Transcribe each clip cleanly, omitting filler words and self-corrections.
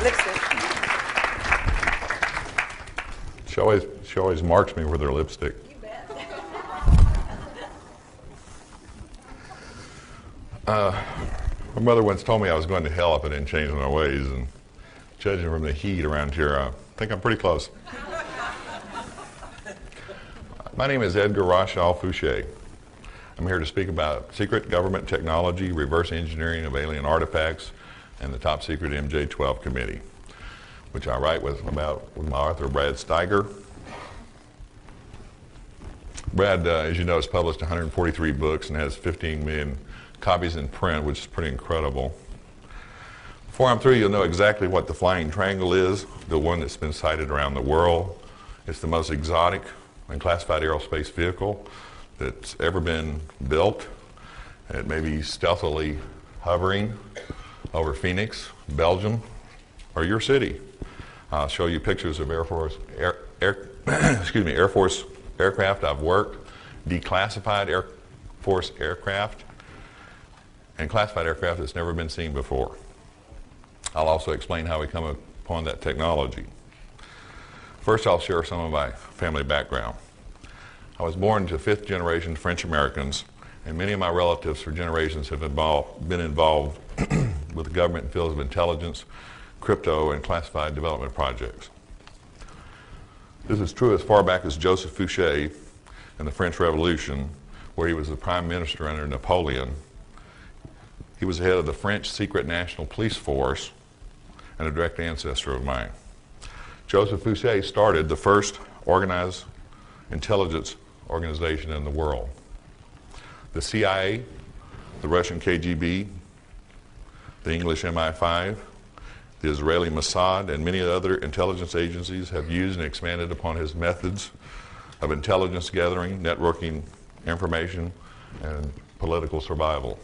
Lipstick. She always marks me with her lipstick. You bet. My mother once told me I was going to hell if I didn't change my ways, and judging from the heat around here, I think I'm pretty close. My name is Edgar Fouche. I'm here to speak about secret government technology, reverse engineering of alien artifacts, and the top secret MJ-12 committee, which I write with my author, Brad Steiger. Brad, as you know, has published 143 books and has 15 million copies in print, which is pretty incredible. Before I'm through, you'll know exactly what the Flying Triangle is, the one that's been sighted around the world. It's the most exotic and classified aerospace vehicle that's ever been built. It may be stealthily hovering over Phoenix, Belgium, or your city. I'll show you pictures of Air Force aircraft I've worked, declassified Air Force aircraft, and classified aircraft that's never been seen before. I'll also explain how we come upon that technology. First, I'll share some of my family background. I was born to fifth-generation French Americans, and many of my relatives for generations have been involved with the government in fields of intelligence, crypto, and classified development projects. This is true as far back as Joseph Fouche in the French Revolution, where he was the prime minister under Napoleon. He was the head of the French secret national police force and a direct ancestor of mine. Joseph Fouche started the first organized intelligence organization in the world. The CIA, the Russian KGB, the English MI5, the Israeli Mossad, and many other intelligence agencies have used and expanded upon his methods of intelligence gathering, networking information, and political survival.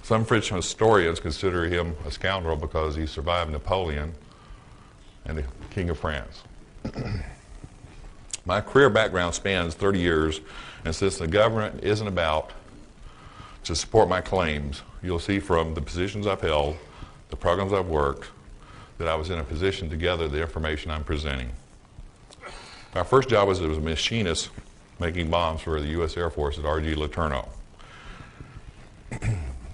Some French historians consider him a scoundrel because he survived Napoleon and the King of France. My career background spans 30 years, and since the government isn't about to support my claims, you'll see from the positions I've held, the programs I've worked, that I was in a position to gather the information I'm presenting. My first job was as a machinist making bombs for the U.S. Air Force at R.G. Letourneau.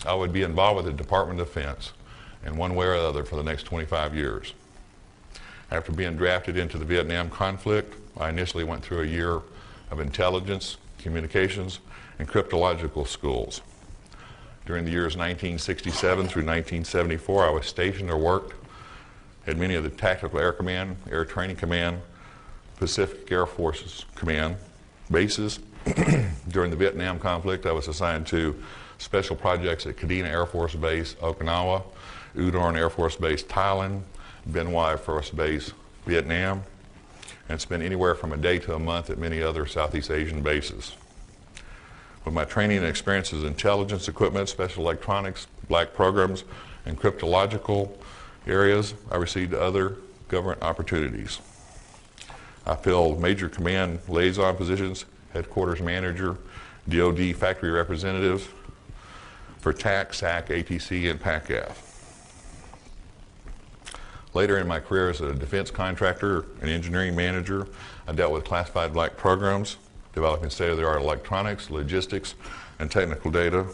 I would be involved with the Department of Defense in one way or other for the next 25 years. After being drafted into the Vietnam conflict, I initially went through a year of intelligence, communications, and cryptological schools. During the years 1967 through 1974, I was stationed or worked at many of the Tactical Air Command, Air Training Command, Pacific Air Forces Command bases. During the Vietnam conflict, I was assigned to special projects at Kadena Air Force Base, Okinawa, Udon Air Force Base, Thailand, Ben Hoa Air Force Base, Vietnam, and spent anywhere from a day to a month at many other Southeast Asian bases. With my training and experiences in intelligence equipment, special electronics, black programs, and cryptological areas, I received other government opportunities. I filled major command liaison positions, headquarters manager, DoD factory representatives for TAC, SAC, ATC, and PACAF. Later in my career as a defense contractor and engineering manager, I dealt with classified black programs, developing state-of-the-art electronics, logistics, and technical data,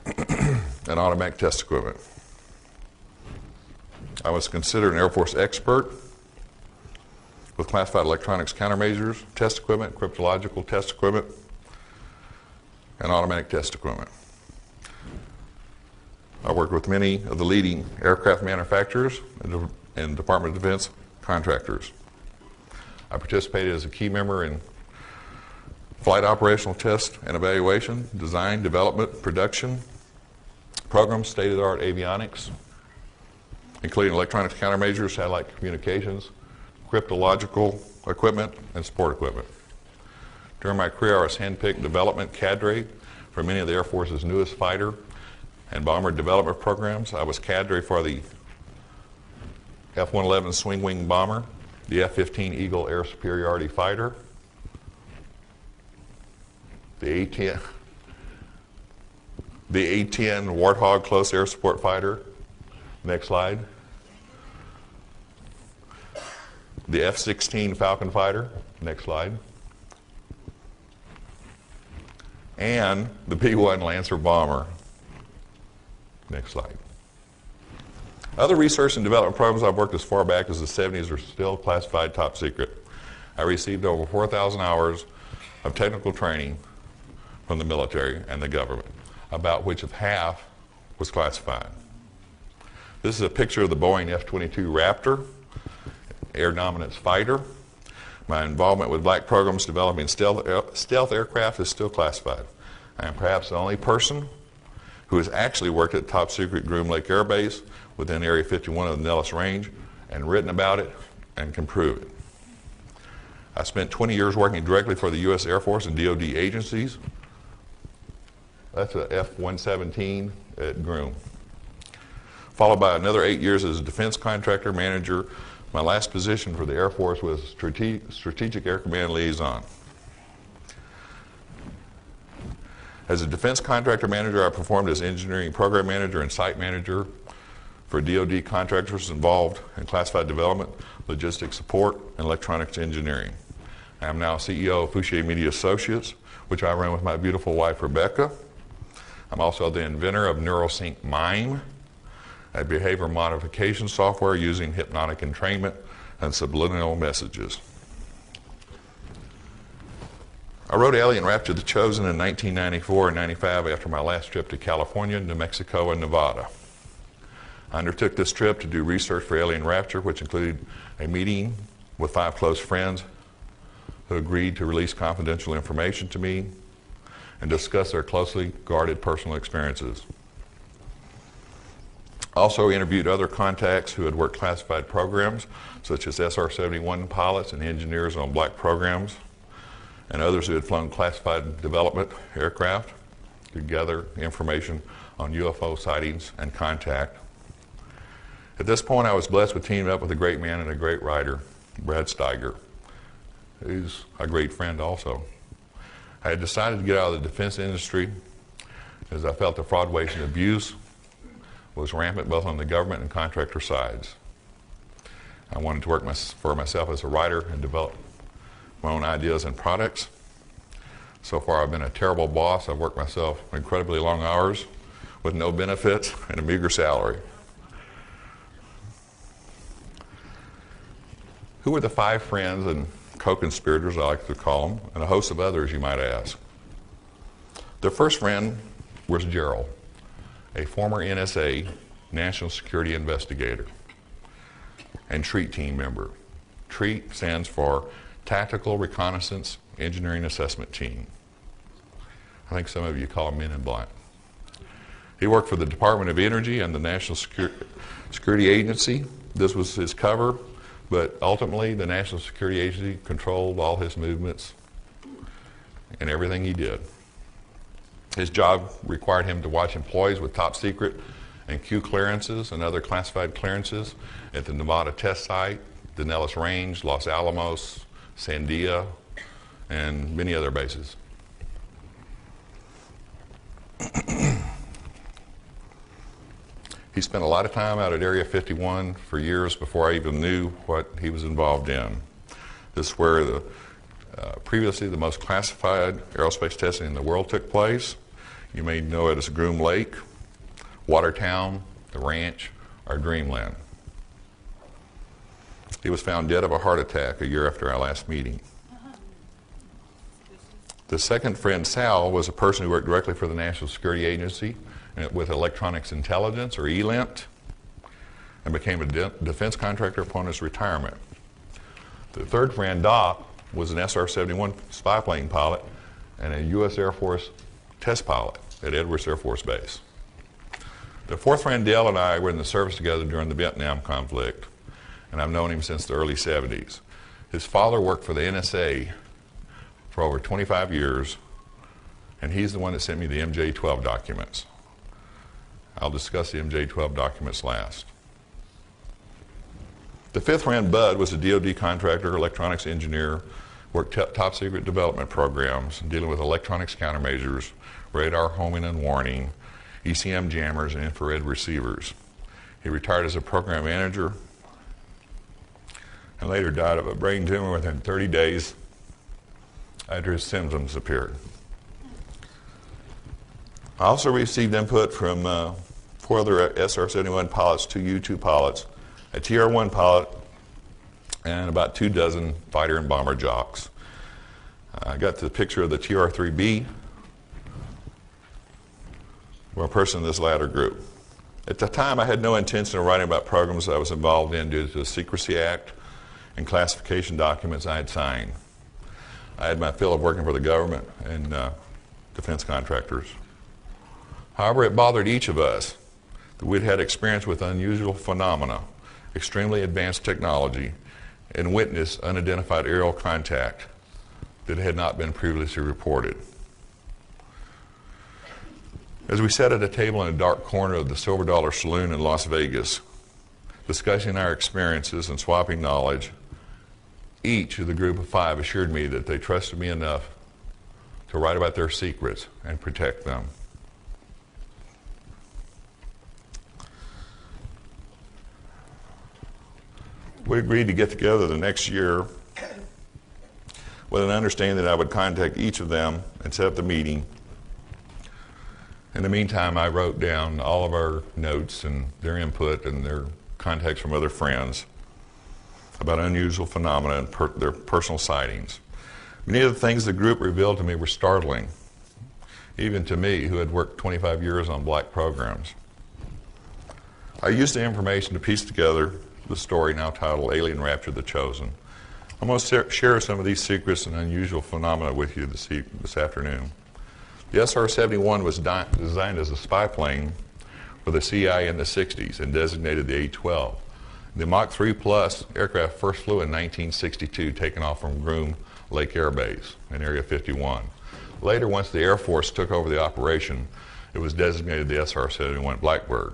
and automatic test equipment. I was considered an Air Force expert with classified electronics countermeasures, test equipment, cryptological test equipment, and automatic test equipment. I worked with many of the leading aircraft manufacturers and Department of Defense contractors. I participated as a key member in flight operational test and evaluation, design, development, production, programs, state-of-the-art avionics, including electronics countermeasures, satellite communications, cryptological equipment, and support equipment. During my career, I was handpicked development cadre for many of the Air Force's newest fighter and bomber development programs. I was cadre for the F-111 Swing Wing bomber, the F-15 Eagle Air Superiority Fighter, the A-10 Warthog Close Air Support Fighter. Next slide. the F-16 Falcon fighter, next slide, and the P-1 Lancer bomber. Next slide. Other research and development programs I've worked as far back as the 70s are still classified top secret. I received over 4,000 hours of technical training from the military and the government, about which of half was classified. This is a picture of the Boeing F-22 Raptor, air dominance fighter. My involvement with black programs developing stealth aircraft is still classified. I am perhaps the only person who has actually worked at top secret Groom Lake Air Base within Area 51 of the Nellis Range and written about it and can prove it. I spent 20 years working directly for the U.S. Air Force and DoD agencies. That's a F-117 at Groom. Followed by another 8 years as a defense contractor manager. My last position for the Air Force was Strategic Air Command Liaison. As a defense contractor manager, I performed as engineering program manager and site manager for DoD contractors involved in classified development, logistics support, and electronics engineering. I am now CEO of Fouche Media Associates, which I run with my beautiful wife, Rebecca. I'm also the inventor of NeuroSync Mime, a behavior modification software using hypnotic entrainment and subliminal messages. I wrote Alien Rapture: The Chosen in 1994 and 95 after my last trip to California, New Mexico, and Nevada. I undertook this trip to do research for Alien Rapture, which included a meeting with 5 close friends who agreed to release confidential information to me and discuss their closely guarded personal experiences. Also interviewed other contacts who had worked classified programs, such as SR-71 pilots and engineers on black programs, and others who had flown classified development aircraft to gather information on UFO sightings and contact. At this point, I was blessed with teaming up with a great man and a great writer, Brad Steiger, who's a great friend also. I had decided to get out of the defense industry as I felt the fraud, waste, and abuse was rampant both on the government and contractor sides. I wanted to work for myself as a writer and develop my own ideas and products. So far, I've been a terrible boss. I've worked myself incredibly long hours with no benefits and a meager salary. Who were the 5 friends and co-conspirators, I like to call them, and a host of others, you might ask? The first friend was Gerald, a former NSA National Security Investigator and TREAT team member. TREAT stands for Tactical Reconnaissance Engineering Assessment Team. I think some of you call them Men in Black. He worked for the Department of Energy and the National Security Agency. This was his cover, but ultimately the National Security Agency controlled all his movements and everything he did. His job required him to watch employees with top secret and Q clearances and other classified clearances at the Nevada test site, the Nellis Range, Los Alamos, Sandia, and many other bases. He spent a lot of time out at Area 51 for years before I even knew what he was involved in. This is where previously the most classified aerospace testing in the world took place. You may know it as Groom Lake, Watertown, the Ranch, or Dreamland. He was found dead of a heart attack a year after our last meeting. The second friend, Sal, was a person who worked directly for the National Security Agency with Electronics Intelligence, or ELINT, and became a defense contractor upon his retirement. The third friend, Doc, was an SR-71 spy plane pilot and a U.S. Air Force test pilot at Edwards Air Force Base. The fourth friend, Dale, and I were in the service together during the Vietnam conflict, and I've known him since the early 70s. His father worked for the NSA for over 25 years, and he's the one that sent me the MJ-12 documents. I'll discuss the MJ-12 documents last. The fifth friend, Bud, was a DoD contractor, electronics engineer, worked top secret development programs dealing with electronics countermeasures, radar homing and warning, ECM jammers, and infrared receivers. He retired as a program manager and later died of a brain tumor within 30 days after his symptoms appeared. I also received input from 4 other SR-71 pilots, 2 U-2 pilots, a TR-1 pilot, and about 2 dozen fighter and bomber jocks. I got the picture of the TR-3B, or a person in this latter group. At the time, I had no intention of writing about programs I was involved in due to the Secrecy Act and classification documents I had signed. I had my fill of working for the government and defense contractors. However, it bothered each of us that we'd had experience with unusual phenomena, extremely advanced technology, and witnessed unidentified aerial contact that had not been previously reported. As we sat at a table in a dark corner of the Silver Dollar Saloon in Las Vegas, discussing our experiences and swapping knowledge, each of the group of 5 assured me that they trusted me enough to write about their secrets and protect them. We agreed to get together the next year with an understanding that I would contact each of them and set up the meeting. In the meantime, I wrote down all of our notes and their input and their contacts from other friends about unusual phenomena and their personal sightings. Many of the things the group revealed to me were startling, even to me, who had worked 25 years on black programs. I used the information to piece together the story now titled Alien Rapture: The Chosen. I'm going to share some of these secrets and unusual phenomena with you this afternoon. The SR-71 was designed as a spy plane for the CIA in the 60s and designated the A-12. The Mach 3 Plus aircraft first flew in 1962, taken off from Groom Lake Air Base in Area 51. Later, once the Air Force took over the operation, it was designated the SR-71 Blackbird.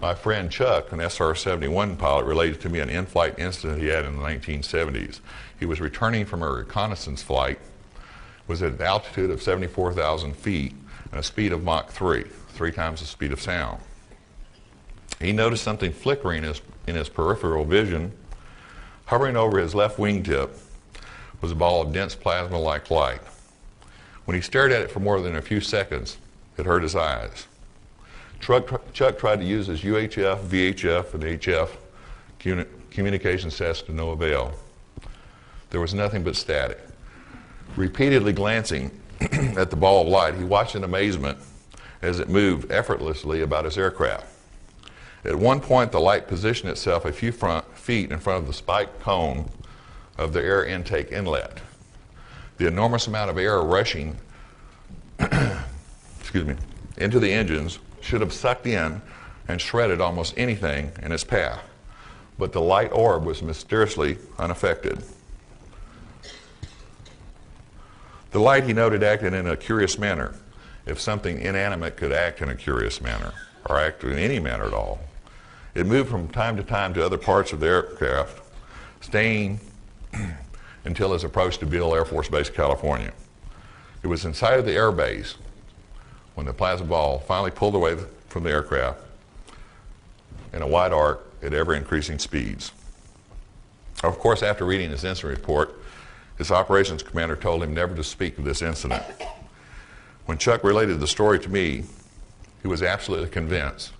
My friend Chuck, an SR-71 pilot, related to me an in-flight incident he had in the 1970s. He was returning from a reconnaissance flight, was at an altitude of 74,000 feet and a speed of Mach 3, 3 times the speed of sound. He noticed something flickering in his peripheral vision. Hovering over his left wingtip was a ball of dense plasma-like light. When he stared at it for more than a few seconds, it hurt his eyes. Chuck tried to use his UHF, VHF, and HF communication sets to no avail. There was nothing but static. Repeatedly glancing at the ball of light, he watched in amazement as it moved effortlessly about his aircraft. At one point, the light positioned itself a few feet in front of the spiked cone of the air intake inlet. The enormous amount of air rushing into the engines should have sucked in and shredded almost anything in its path, but the light orb was mysteriously unaffected. The light, he noted, acted in a curious manner, if something inanimate could act in a curious manner, or act in any manner at all. It moved from time to time to other parts of the aircraft, staying until its approach to Beale Air Force Base, California. It was inside of the air base when the plasma ball finally pulled away from the aircraft in a wide arc at ever-increasing speeds. Of course, after reading this incident report, his operations commander told him never to speak of this incident. When Chuck related the story to me, he was absolutely convinced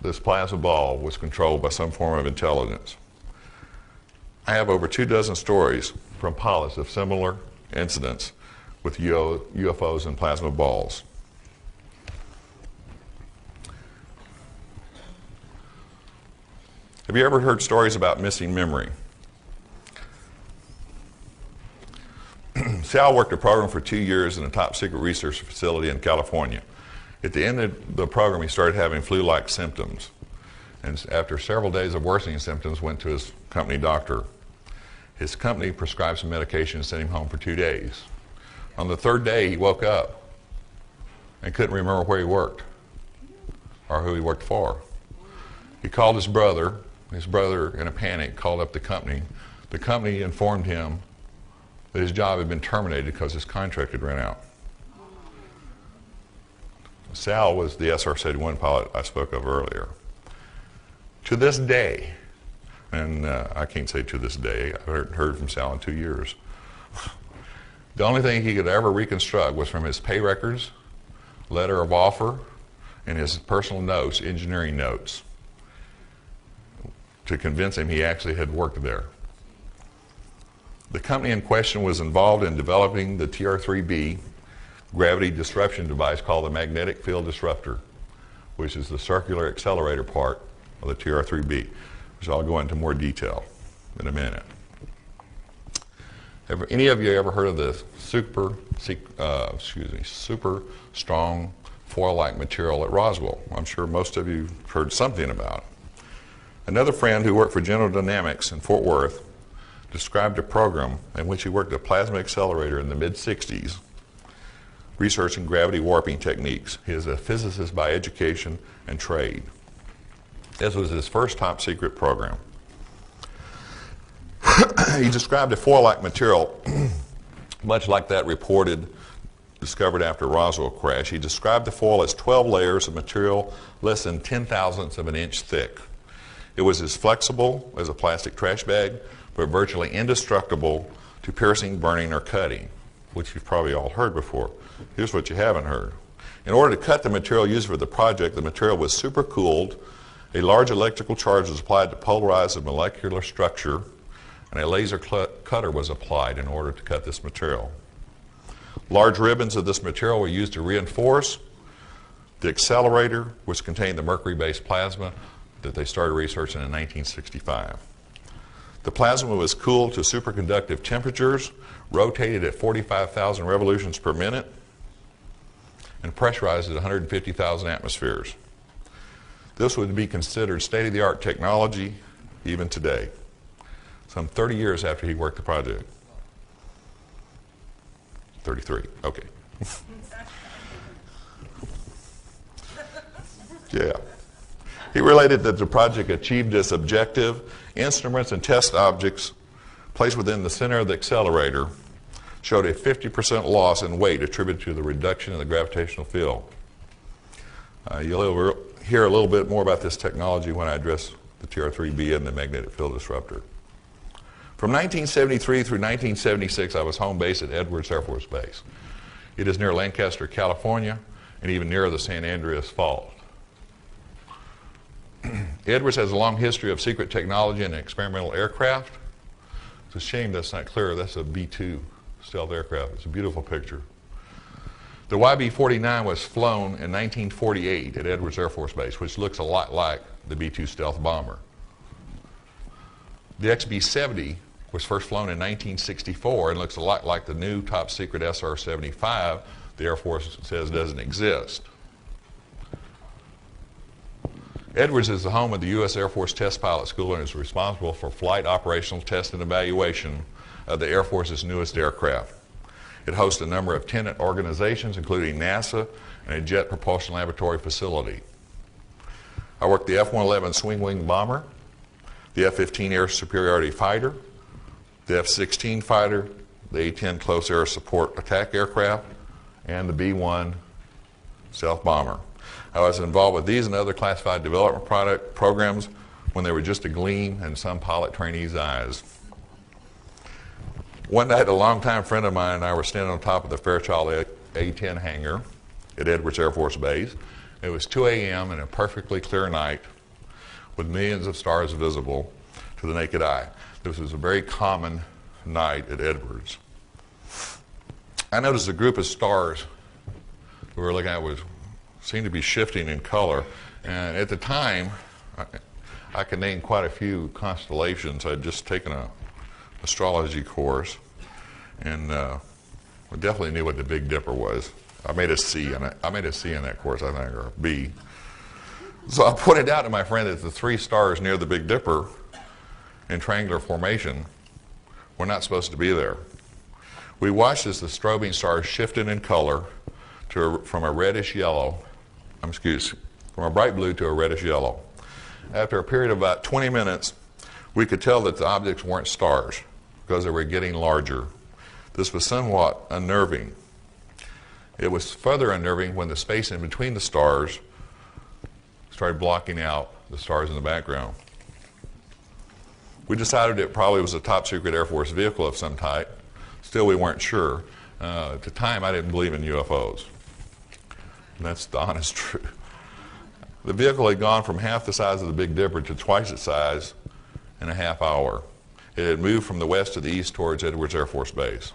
this plasma ball was controlled by some form of intelligence. I have over 2 dozen stories from pilots of similar incidents with UFOs and plasma balls. Have you ever heard stories about missing memory? Sal worked a program for 2 years in a top secret research facility in California. At the end of the program, he started having flu-like symptoms. And after several days of worsening symptoms, went to his company doctor. His company prescribed some medication and sent him home for 2 days. On the 3rd day, he woke up and couldn't remember where he worked or who he worked for. He called his brother. His brother, in a panic, called up the company. The company informed him that his job had been terminated because his contract had run out. Sal was the SR-71 pilot I spoke of earlier. To this day, And I can't say to this day. I haven't heard from Sal in 2 years. The only thing he could ever reconstruct was from his pay records, letter of offer, and his personal notes, engineering notes, to convince him he actually had worked there. The company in question was involved in developing the TR-3B gravity disruption device called the magnetic field disruptor, which is the circular accelerator part of the TR-3B, which I'll go into more detail in a minute. Any of you ever heard of the super strong foil-like material at Roswell? I'm sure most of you heard something about it. Another friend who worked for General Dynamics in Fort Worth described a program in which he worked a plasma accelerator in the mid-60s, researching gravity warping techniques. He is a physicist by education and trade. This was his first top secret program. He described a foil-like material, much like that discovered after Roswell crash. He described the foil as 12 layers of material less than 10,000ths of an inch thick. It was as flexible as a plastic trash bag, but virtually indestructible to piercing, burning, or cutting, which you've probably all heard before. Here's what you haven't heard. In order to cut the material used for the project, the material was supercooled, a large electrical charge was applied to polarize the molecular structure, and a laser cutter was applied in order to cut this material. Large ribbons of this material were used to reinforce the accelerator, which contained the mercury-based plasma that they started researching in 1965. The plasma was cooled to superconductive temperatures, rotated at 45,000 revolutions per minute, and pressurized at 150,000 atmospheres. This would be considered state-of-the-art technology even today, some 30 years after he worked the project. 33, okay. Yeah. He related that the project achieved its objective. Instruments and test objects placed within the center of the accelerator showed a 50% loss in weight attributed to the reduction in the gravitational field. You'll hear a little bit more about this technology when I address the TR-3B and the magnetic field disruptor. From 1973 through 1976, I was home base at Edwards Air Force Base. It is near Lancaster, California, and even near the San Andreas Fault. Edwards has a long history of secret technology and experimental aircraft. It's a shame that's not clear. That's a B-2 stealth aircraft. It's a beautiful picture. The YB-49 was flown in 1948 at Edwards Air Force Base, which looks a lot like the B-2 stealth bomber. The XB-70 was first flown in 1964 and looks a lot like the new top secret SR-75 the Air Force says doesn't exist. Edwards is the home of the U.S. Air Force Test Pilot School and is responsible for flight operational test and evaluation of the Air Force's newest aircraft. It hosts a number of tenant organizations, including NASA and a Jet Propulsion Laboratory facility. I worked the F-111 Swing Wing Bomber, the F-15 Air Superiority Fighter, the F-16 Fighter, the A-10 Close Air Support Attack Aircraft, and the B-1 Stealth Bomber. I was involved with these and other classified development programs when they were just a gleam in some pilot trainees' eyes. One night, a longtime friend of mine and I were standing on top of the Fairchild A-10 hangar at Edwards Air Force Base. It was 2 a.m. and a perfectly clear night with millions of stars visible to the naked eye. This was a very common night at Edwards. I noticed a group of stars we were looking at seemed to be shifting in color. And at the time, I could name quite a few constellations. I'd just taken an astrology course, and I definitely knew what the Big Dipper was. I made a C in it. I made a C in that course, I think, or a B. So I pointed out to my friend that the 3 stars near the Big Dipper in triangular formation were not supposed to be there. We watched as the strobing stars shifted in color from a reddish yellow, from a bright blue to a reddish yellow. After a period of about 20 minutes, we could tell that the objects weren't stars because they were getting larger. This was somewhat unnerving. It was further unnerving when the space in between the stars started blocking out the stars in the background. We decided it probably was a top secret Air Force vehicle of some type. Still, we weren't sure. At the time, I didn't believe in UFOs. And that's the honest truth. The vehicle had gone from half the size of the Big Dipper to twice its size in a half hour. It had moved from the west to the east towards Edwards Air Force Base.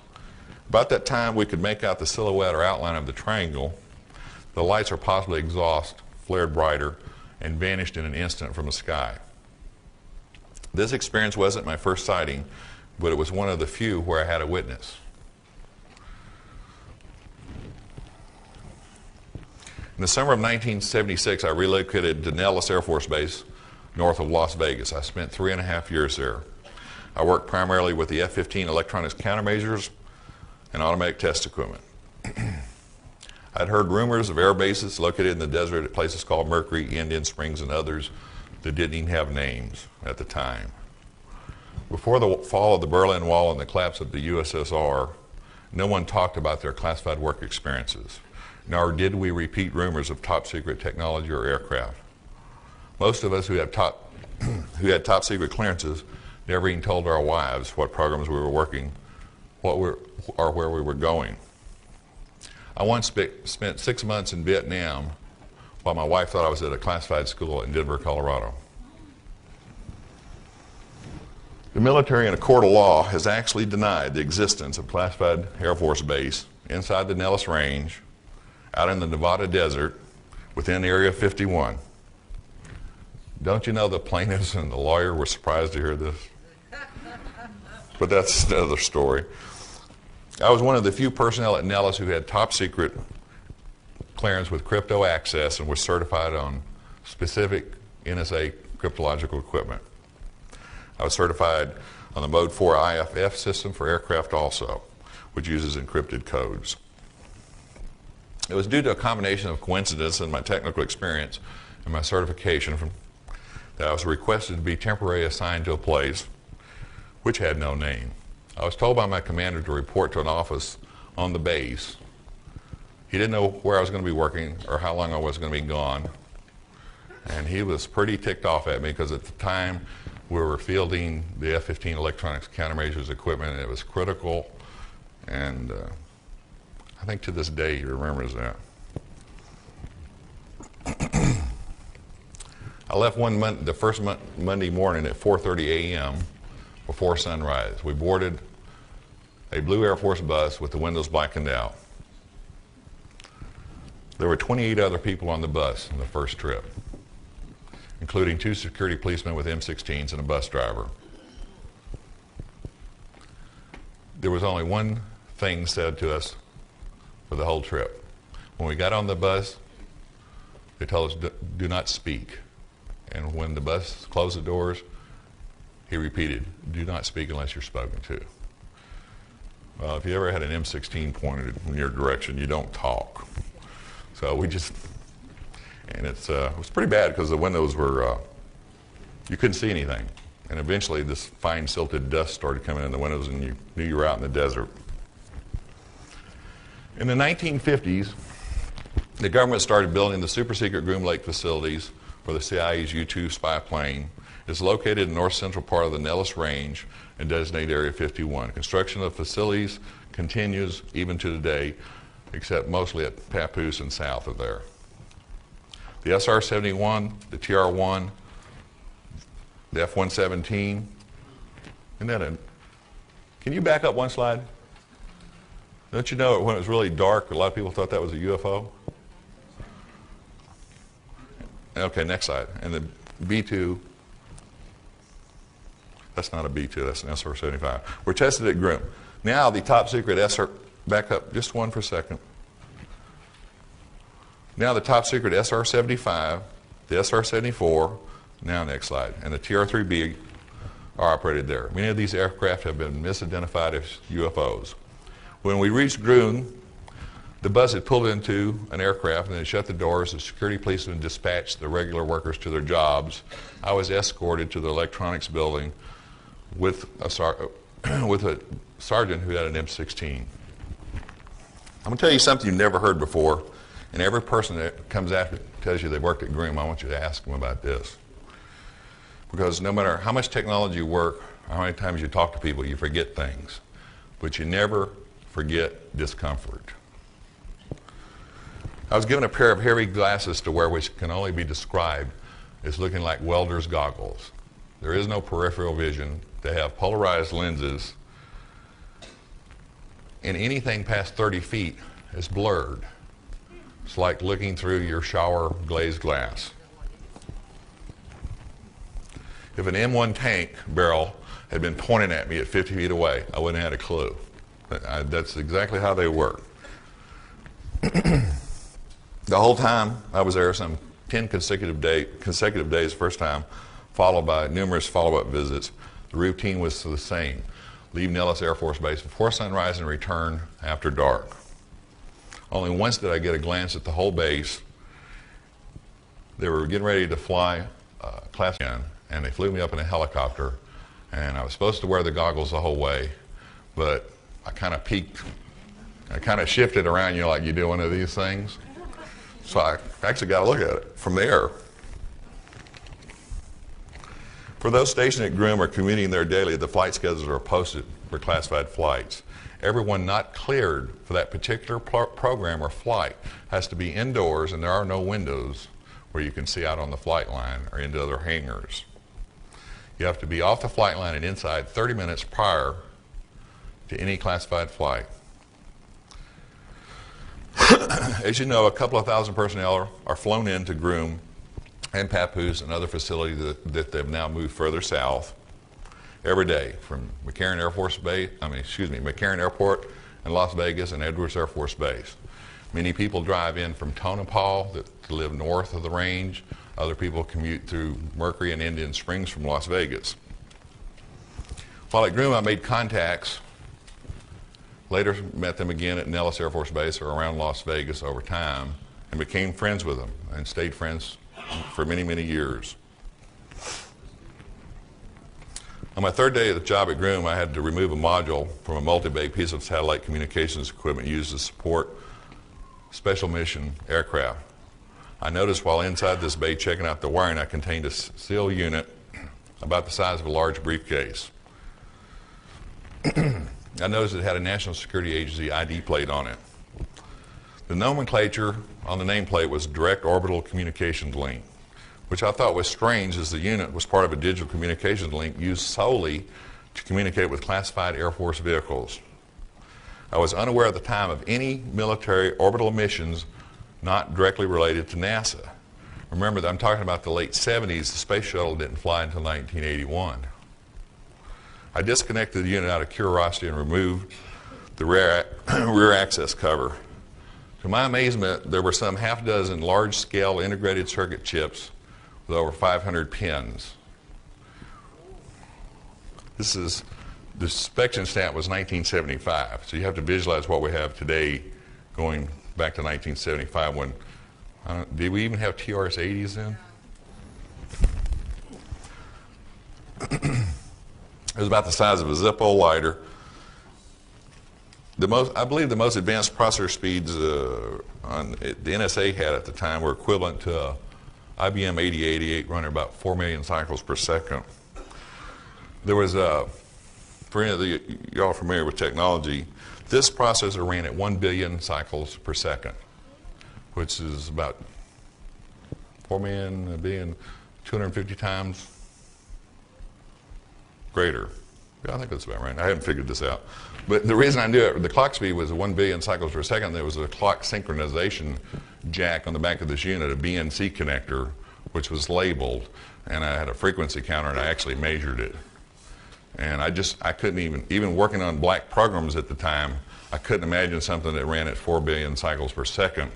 About that time, we could make out the silhouette or outline of the triangle. The lights, or possibly exhaust, flared brighter and vanished in an instant from the sky. This experience wasn't my first sighting, but it was one of the few where I had a witness. In the summer of 1976, I relocated to Nellis Air Force Base, north of Las Vegas. I spent 3.5 years there. I worked primarily with the F-15 electronics countermeasures and automatic test equipment. I'd heard rumors of air bases located in the desert at places called Mercury, Indian Springs, and others that didn't even have names at the time. Before the fall of the Berlin Wall and the collapse of the USSR, no one talked about their classified work experiences, nor did we repeat rumors of top secret technology or aircraft. Most of us who had top secret clearances never even told our wives what programs we were working, or where we were going. I once spent 6 months in Vietnam while my wife thought I was at a classified school in Denver, Colorado. The military, in a court of law, has actually denied the existence of classified Air Force Base inside the Nellis Range, out in the Nevada desert, within Area 51. Don't you know the plaintiffs and the lawyer were surprised to hear this? But that's another story. I was one of the few personnel at Nellis who had top secret clearance with crypto access and was certified on specific NSA cryptological equipment. I was certified on the Mode 4 IFF system for aircraft also, which uses encrypted codes. It was due to a combination of coincidence and my technical experience and my certification that I was requested to be temporarily assigned to a place which had no name. I was told by my commander to report to an office on the base. He didn't know where I was going to be working or how long I was going to be gone. And he was pretty ticked off at me because at the time we were fielding the F-15 electronics countermeasures equipment, and it was critical. And I think to this day he remembers that. I left the first Monday morning at 4:30 a.m. before sunrise. We boarded a blue Air Force bus with the windows blackened out. There were 28 other people on the bus on the first trip, including 2 security policemen with M16s and a bus driver. There was only one thing said to us for the whole trip. When we got on the bus, they told us, do not speak. And when the bus closed the doors, he repeated, do not speak unless you're spoken to. Well, if you ever had an M16 pointed in your direction, you don't talk. So we just, and it was pretty bad because the windows were, you couldn't see anything. And eventually this fine silted dust started coming in the windows and you knew you were out in the desert. In the 1950s, the government started building the super secret Groom Lake facilities for the CIA's U-2 spy plane. It's located in the north central part of the Nellis Range and designated Area 51. Construction of facilities continues even to today, except mostly at Papoose and south of there. The SR-71, the TR-1, the F-117, can you back up one slide? Don't you know when it was really dark, a lot of people thought that was a UFO? Okay, next slide. And the B-2, that's not a B-2, that's an SR-75. We're tested at Groom. Now the top secret SR, back up just one for a second. Now the top secret SR-75, the SR-74, now next slide, and the TR-3B are operated there. Many of these aircraft have been misidentified as UFOs. When we reached Groom, the bus had pulled into an aircraft and then shut the doors. The security policemen dispatched the regular workers to their jobs. I was escorted to the electronics building with a sergeant who had an M16. I'm going to tell you something you've never heard before, and every person that comes after tells you they worked at Groom, I want you to ask them about this. Because no matter how much technology you work, or how many times you talk to people, you forget things. But you never forget discomfort. I was given a pair of heavy glasses to wear which can only be described as looking like welder's goggles. There is no peripheral vision. They have polarized lenses, and anything past 30 feet is blurred. It's like looking through your shower glazed glass. If an M1 tank barrel had been pointing at me at 50 feet away, I wouldn't have had a clue. That's exactly how they work. The whole time I was there, some 10 consecutive days first time, followed by numerous follow-up visits. The routine was the same. Leave Nellis Air Force Base before sunrise and return after dark. Only once did I get a glance at the whole base. They were getting ready to fly class in, and they flew me up in a helicopter, and I was supposed to wear the goggles the whole way, but I kind of peeked. I kind of shifted around, like you do one of these things. So I actually got to look at it from the air. For those stationed at Groom or commuting there daily, the flight schedules are posted for classified flights. Everyone not cleared for that particular program or flight has to be indoors, and there are no windows where you can see out on the flight line or into other hangars. You have to be off the flight line and inside 30 minutes prior to any classified flight. As you know, a couple of thousand personnel are flown in to Groom and Papoose and other facilities that they've now moved further south every day from McCarran Airport and Las Vegas and Edwards Air Force Base. Many people drive in from Tonopah to live north of the range. Other people commute through Mercury and Indian Springs from Las Vegas. While at Groom, I made contacts. Later met them again at Nellis Air Force Base or around Las Vegas over time and became friends with them and stayed friends for many, many years. On my third day of the job at Groom, I had to remove a module from a multi-bay piece of satellite communications equipment used to support special mission aircraft. I noticed while inside this bay checking out the wiring, I contained a steel unit about the size of a large briefcase. I noticed it had a National Security Agency ID plate on it. The nomenclature on the nameplate was Direct Orbital Communications Link, which I thought was strange as the unit was part of a digital communications link used solely to communicate with classified Air Force vehicles. I was unaware at the time of any military orbital missions not directly related to NASA. Remember that I'm talking about the late 70s. The space shuttle didn't fly until 1981. I disconnected the unit out of curiosity and removed the rear access cover. To my amazement, there were some half dozen large-scale integrated circuit chips with over 500 pins. The inspection stamp was 1975, so you have to visualize what we have today going back to 1975 when, did we even have TRS-80s then? It was about the size of a Zippo lighter. I believe the most advanced processor speeds the NSA had at the time were equivalent to IBM 8088 running about 4 million cycles per second. There was for any of y'all familiar with technology, this processor ran at 1 billion cycles per second, which is about 4 million being 250 times greater. Yeah, I think that's about right. I haven't figured this out. But the reason I knew it, the clock speed was 1 billion cycles per second. There was a clock synchronization jack on the back of this unit, a BNC connector, which was labeled, and I had a frequency counter, and I actually measured it. And I couldn't even working on black programs at the time, I couldn't imagine something that ran at 4 billion cycles per second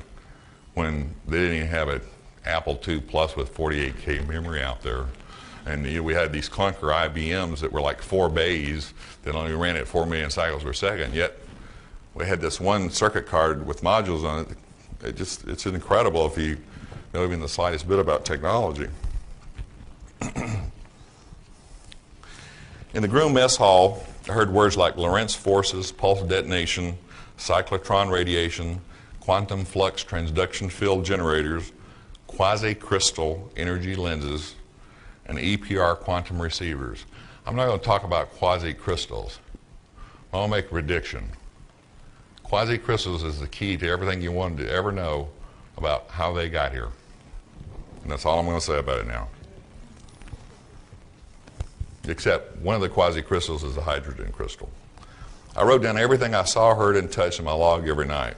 when they didn't even have an Apple II Plus with 48K memory out there. And we had these clunker IBMs that were like 4 bays that only ran at 4 million cycles per second. Yet we had this one circuit card with modules on it. It's incredible if you know even the slightest bit about technology. In the Groom mess hall, I heard words like Lorentz forces, pulse detonation, cyclotron radiation, quantum flux transduction field generators, quasi-crystal energy lenses, and EPR quantum receivers. I'm not going to talk about quasi-crystals. I'll make a prediction. Quasi-crystals is the key to everything you wanted to ever know about how they got here. And that's all I'm going to say about it now. Except one of the quasi-crystals is a hydrogen crystal. I wrote down everything I saw, heard, and touched in my log every night.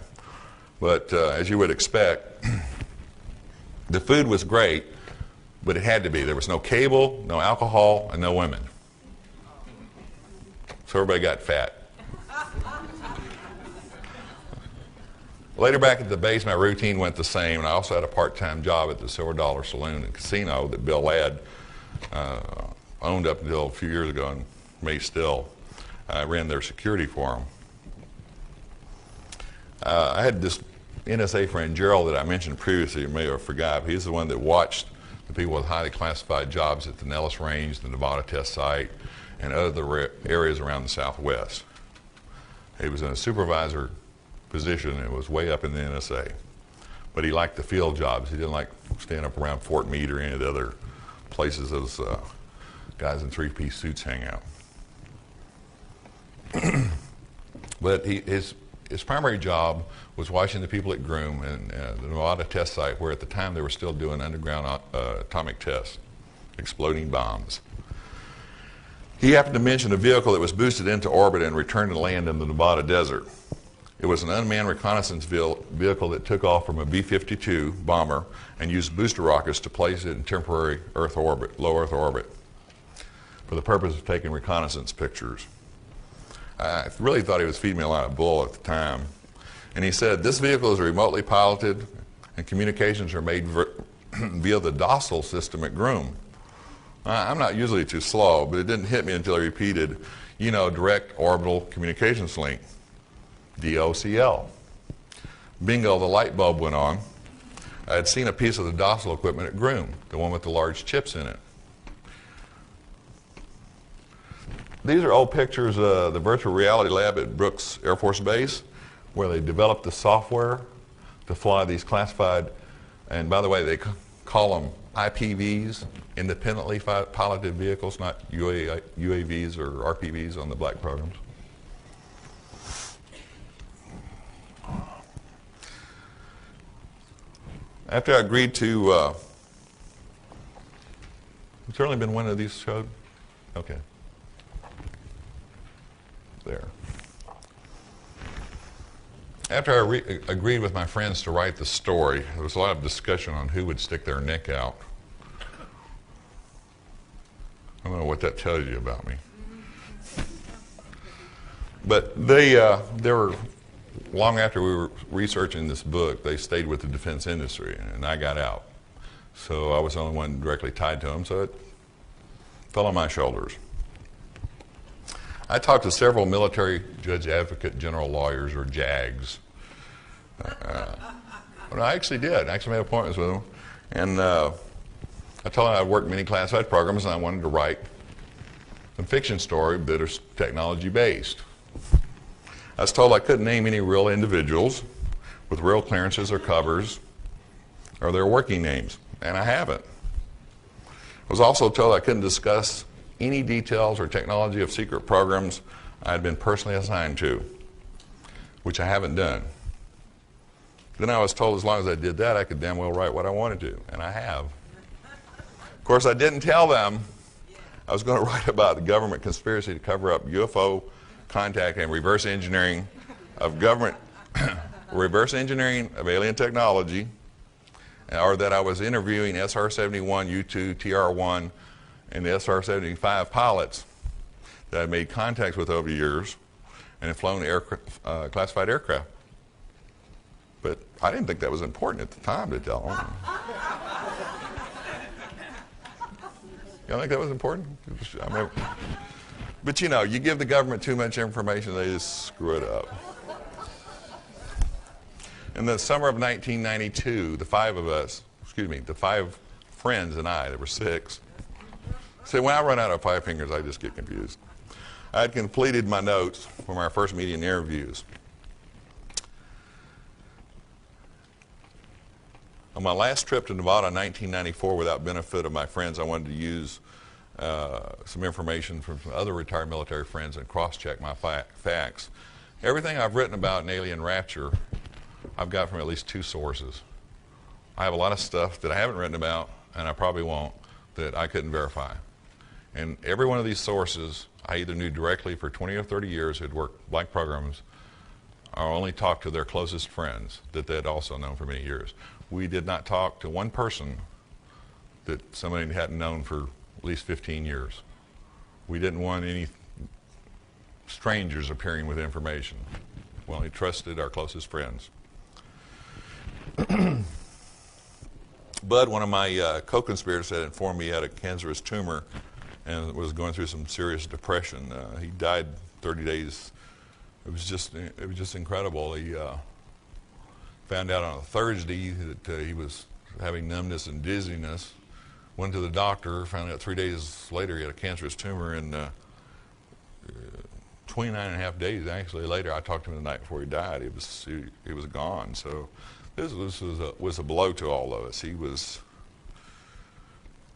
But as you would expect, the food was great, but it had to be. There was no cable, no alcohol, and no women. So everybody got fat. Later back at the base, my routine went the same, and I also had a part-time job at the Silver Dollar Saloon and Casino that Bill Ladd owned up until a few years ago and may still. I ran their security for him. I had this NSA friend, Gerald, that I mentioned previously, you may have forgot. He's the one that watched the people with highly classified jobs at the Nellis Range, the Nevada test site, and other areas around the Southwest. He was in a supervisor position and was way up in the NSA. But he liked the field jobs. He didn't like staying up around Fort Meade or any of the other places those guys in three-piece suits hang out. But his primary job was watching the people at Groom and the Nevada test site, where at the time they were still doing underground atomic tests, exploding bombs. He happened to mention a vehicle that was boosted into orbit and returned to land in the Nevada desert. It was an unmanned reconnaissance vehicle that took off from a B-52 bomber and used booster rockets to place it in temporary Earth orbit, low Earth orbit, for the purpose of taking reconnaissance pictures. I really thought he was feeding me a lot of bull at the time. And he said, this vehicle is remotely piloted and communications are made via the docile system at Groom. I'm not usually too slow, but it didn't hit me until he repeated, direct orbital communications link, DOCL. Bingo, the light bulb went on. I had seen a piece of the docile equipment at Groom, the one with the large chips in it. These are old pictures of the virtual reality lab at Brooks Air Force Base, where they developed the software to fly these classified, and by the way, they call them IPVs, independently piloted vehicles, not UAVs or RPVs on the black programs. After I agreed to, has there only been one of these showed? Okay. There. After I agreed with my friends to write the story, there was a lot of discussion on who would stick their neck out. I don't know what that tells you about me. But they were, long after we were researching this book, they stayed with the defense industry, and I got out. So I was the only one directly tied to them, so it fell on my shoulders. I talked to several military judge advocate general lawyers, or JAGs. Well, I actually did. I actually made appointments with them. And I told them I'd worked many classified programs and I wanted to write some fiction story that are technology-based. I was told I couldn't name any real individuals with real clearances or covers or their working names, and I haven't. I was also told I couldn't discuss any details or technology of secret programs I had been personally assigned to, which I haven't done. Then I was told as long as I did that, I could damn well write what I wanted to, and I have. Of course, I didn't tell them I was going to write about the government conspiracy to cover up UFO contact and reverse engineering of government, reverse engineering of alien technology, or that I was interviewing SR-71, U-2, TR-1, and the SR-75 pilots that I made contacts with over the years and had flown classified aircraft. But I didn't think that was important at the time to tell them. You don't think that was important? But you give the government too much information, they just screw it up. In the summer of 1992, the five friends and I, there were six. So when I run out of five fingers, I just get confused. I had completed my notes from our first meeting interviews. I On my last trip to Nevada in 1994, without benefit of my friends, I wanted to use some information from some other retired military friends and cross-check my facts. Everything I've written about in alien rapture, I've got from at least 2 sources. I have a lot of stuff that I haven't written about, and I probably won't, that I couldn't verify. And every one of these sources, I either knew directly for 20 or 30 years who'd worked blank programs, or only talked to their closest friends that they'd also known for many years. We did not talk to one person that somebody hadn't known for at least 15 years. We didn't want any strangers appearing with information. We only trusted our closest friends. Bud, one of my co-conspirators, had informed me he had a cancerous tumor and was going through some serious depression. He died 30 days. It was just incredible. He found out on a Thursday that he was having numbness and dizziness. Went to the doctor, found out 3 days later he had a cancerous tumor, and 29 and a half days actually later, I talked to him the night before he died. He was gone. So this was a blow to all of us. He was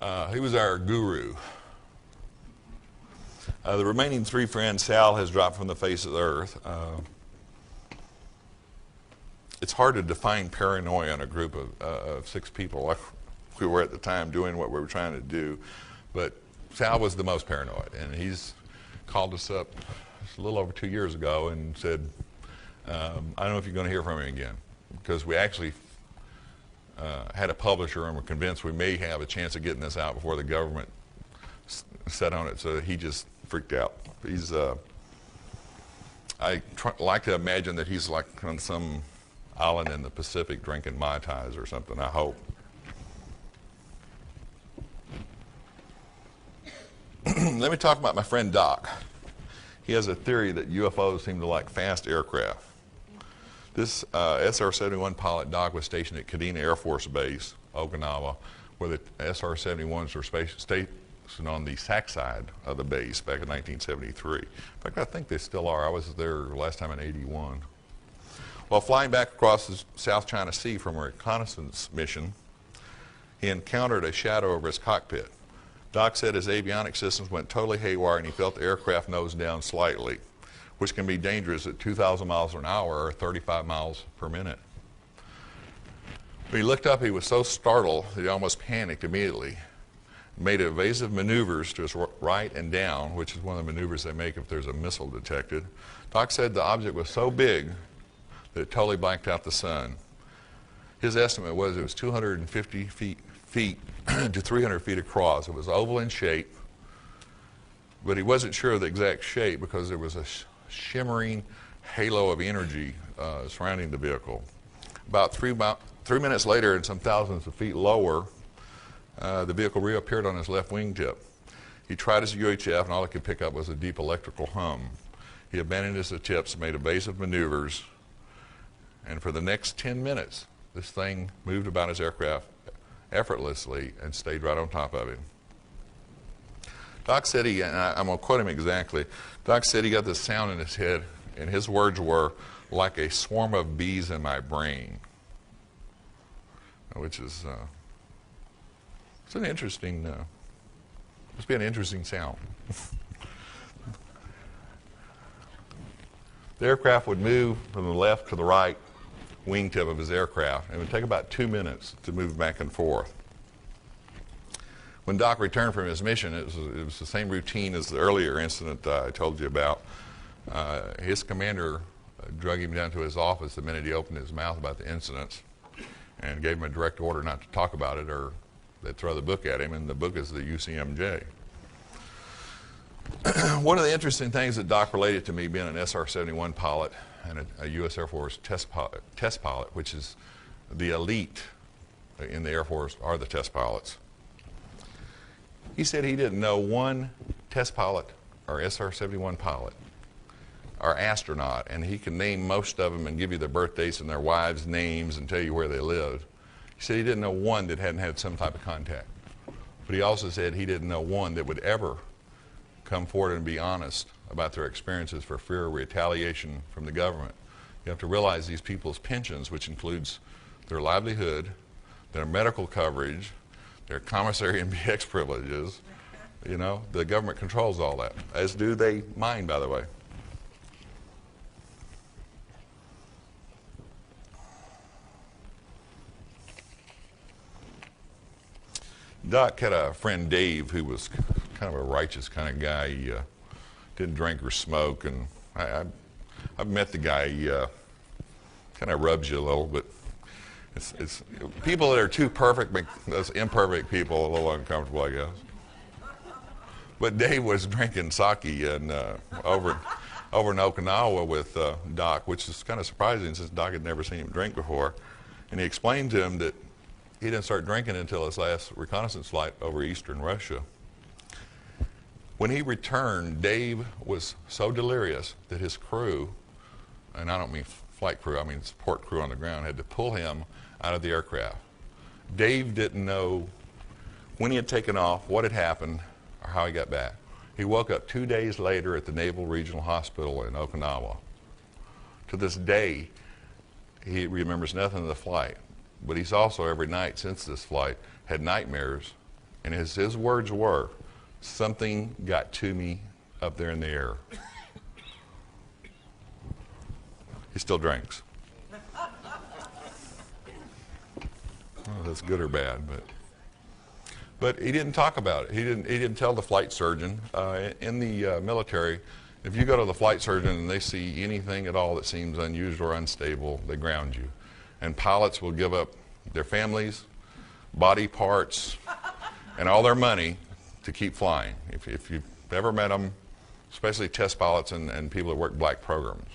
our guru. The remaining 3 friends, Sal has dropped from the face of the earth. It's hard to define paranoia in a group of 6 people like we were at the time doing what we were trying to do. But Sal was the most paranoid, and he's called us up a little over 2 years ago and said, I don't know if you're going to hear from him again, because we actually had a publisher and were convinced we may have a chance of getting this out before the government set on it, so he just freaked out. He's I like to imagine that he's like on some island in the Pacific drinking Mai Tais or something, I hope. Let me talk about my friend Doc. He has a theory that UFOs seem to like fast aircraft. This SR-71 pilot, Doc, was stationed at Kadena Air Force Base, Okinawa, where the SR-71s were stationed on the SAC side of the base back in 1973. In fact, I think they still are. I was there last time in '81. While flying back across the South China Sea from a reconnaissance mission, he encountered a shadow over his cockpit. Doc said his avionics systems went totally haywire and he felt the aircraft nose down slightly, which can be dangerous at 2,000 miles an hour or 35 miles per minute. When he looked up, he was so startled that he almost panicked immediately. Made evasive maneuvers to his right and down, which is one of the maneuvers they make if there's a missile detected. Doc said the object was so big that it totally blanked out the sun. His estimate was it was 250 feet to 300 feet across. It was oval in shape, but he wasn't sure of the exact shape because there was a shimmering halo of energy surrounding the vehicle. About 3 minutes later, and some thousands of feet lower, the vehicle reappeared on his left wingtip. He tried his UHF, and all he could pick up was a deep electrical hum. He abandoned his attempts, made evasive maneuvers, and for the next 10 minutes, this thing moved about his aircraft effortlessly and stayed right on top of him. Doc said and I'm going to quote him exactly, Doc said he got this sound in his head, and his words were, like a swarm of bees in my brain, which is, it's an interesting, must be an interesting sound. The aircraft would move from the left to the right wingtip of his aircraft, and it would take about 2 minutes to move back and forth. When Doc returned from his mission, it was the same routine as the earlier incident I told you about. His commander drug him down to his office the minute he opened his mouth about the incidents and gave him a direct order not to talk about it, or they'd throw the book at him, and the book is the UCMJ. One of the interesting things that Doc related to me, being an SR-71 pilot and a U.S. Air Force test pilot, which is the elite in the Air Force are the test pilots. He said he didn't know one test pilot or SR-71 pilot or astronaut, and he can name most of them and give you their birthdates and their wives' names and tell you where they lived. He said he didn't know one that hadn't had some type of contact. But he also said he didn't know one that would ever come forward and be honest about their experiences for fear of retaliation from the government. You have to realize these people's pensions, which includes their livelihood, their medical coverage, their commissary and BX privileges. You know, the government controls all that, as do they mine, by the way. Doc had a friend, Dave, who was kind of a righteous kind of guy. He didn't drink or smoke, and I've met the guy. He kind of rubs you a little, but it's people that are too perfect make those imperfect people a little uncomfortable, I guess. But Dave was drinking sake and over in Okinawa with Doc, which is kind of surprising since Doc had never seen him drink before. And he explained to him that he didn't start drinking until his last reconnaissance flight over eastern Russia. When he returned, Dave was so delirious that his crew, and I don't mean flight crew, I mean support crew on the ground, had to pull him out of the aircraft. Dave didn't know when he had taken off, what had happened, or how he got back. He woke up 2 days later at the Naval Regional Hospital in Okinawa. To this day, he remembers nothing of the flight. But he's also, every night since this flight, had nightmares. And his words were, "Something got to me up there in the air." He still drinks. Oh, that's good or bad, but he didn't talk about it. He didn't tell the flight surgeon. In the military, if you go to the flight surgeon and they see anything at all that seems unusual or unstable, they ground you. And pilots will give up their families, body parts, and all their money to keep flying. If you've ever met them, especially test pilots and people that work black programs,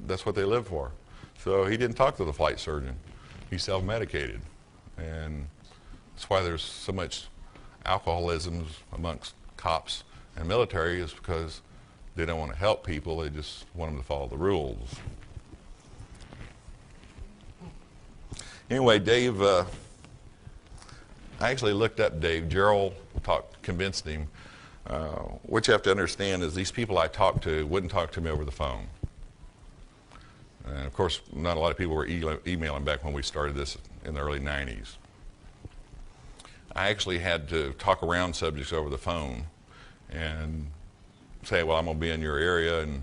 that's what they live for. So he didn't talk to the flight surgeon. He self-medicated. And that's why there's so much alcoholism amongst cops and military, is because they don't want to help people, they just want them to follow the rules. Anyway, Dave, I actually looked up Dave. Gerald convinced him. What you have to understand is these people I talked to wouldn't talk to me over the phone. And of course, not a lot of people were emailing back when we started this in the early 90s. I actually had to talk around subjects over the phone and say, well, I'm going to be in your area, and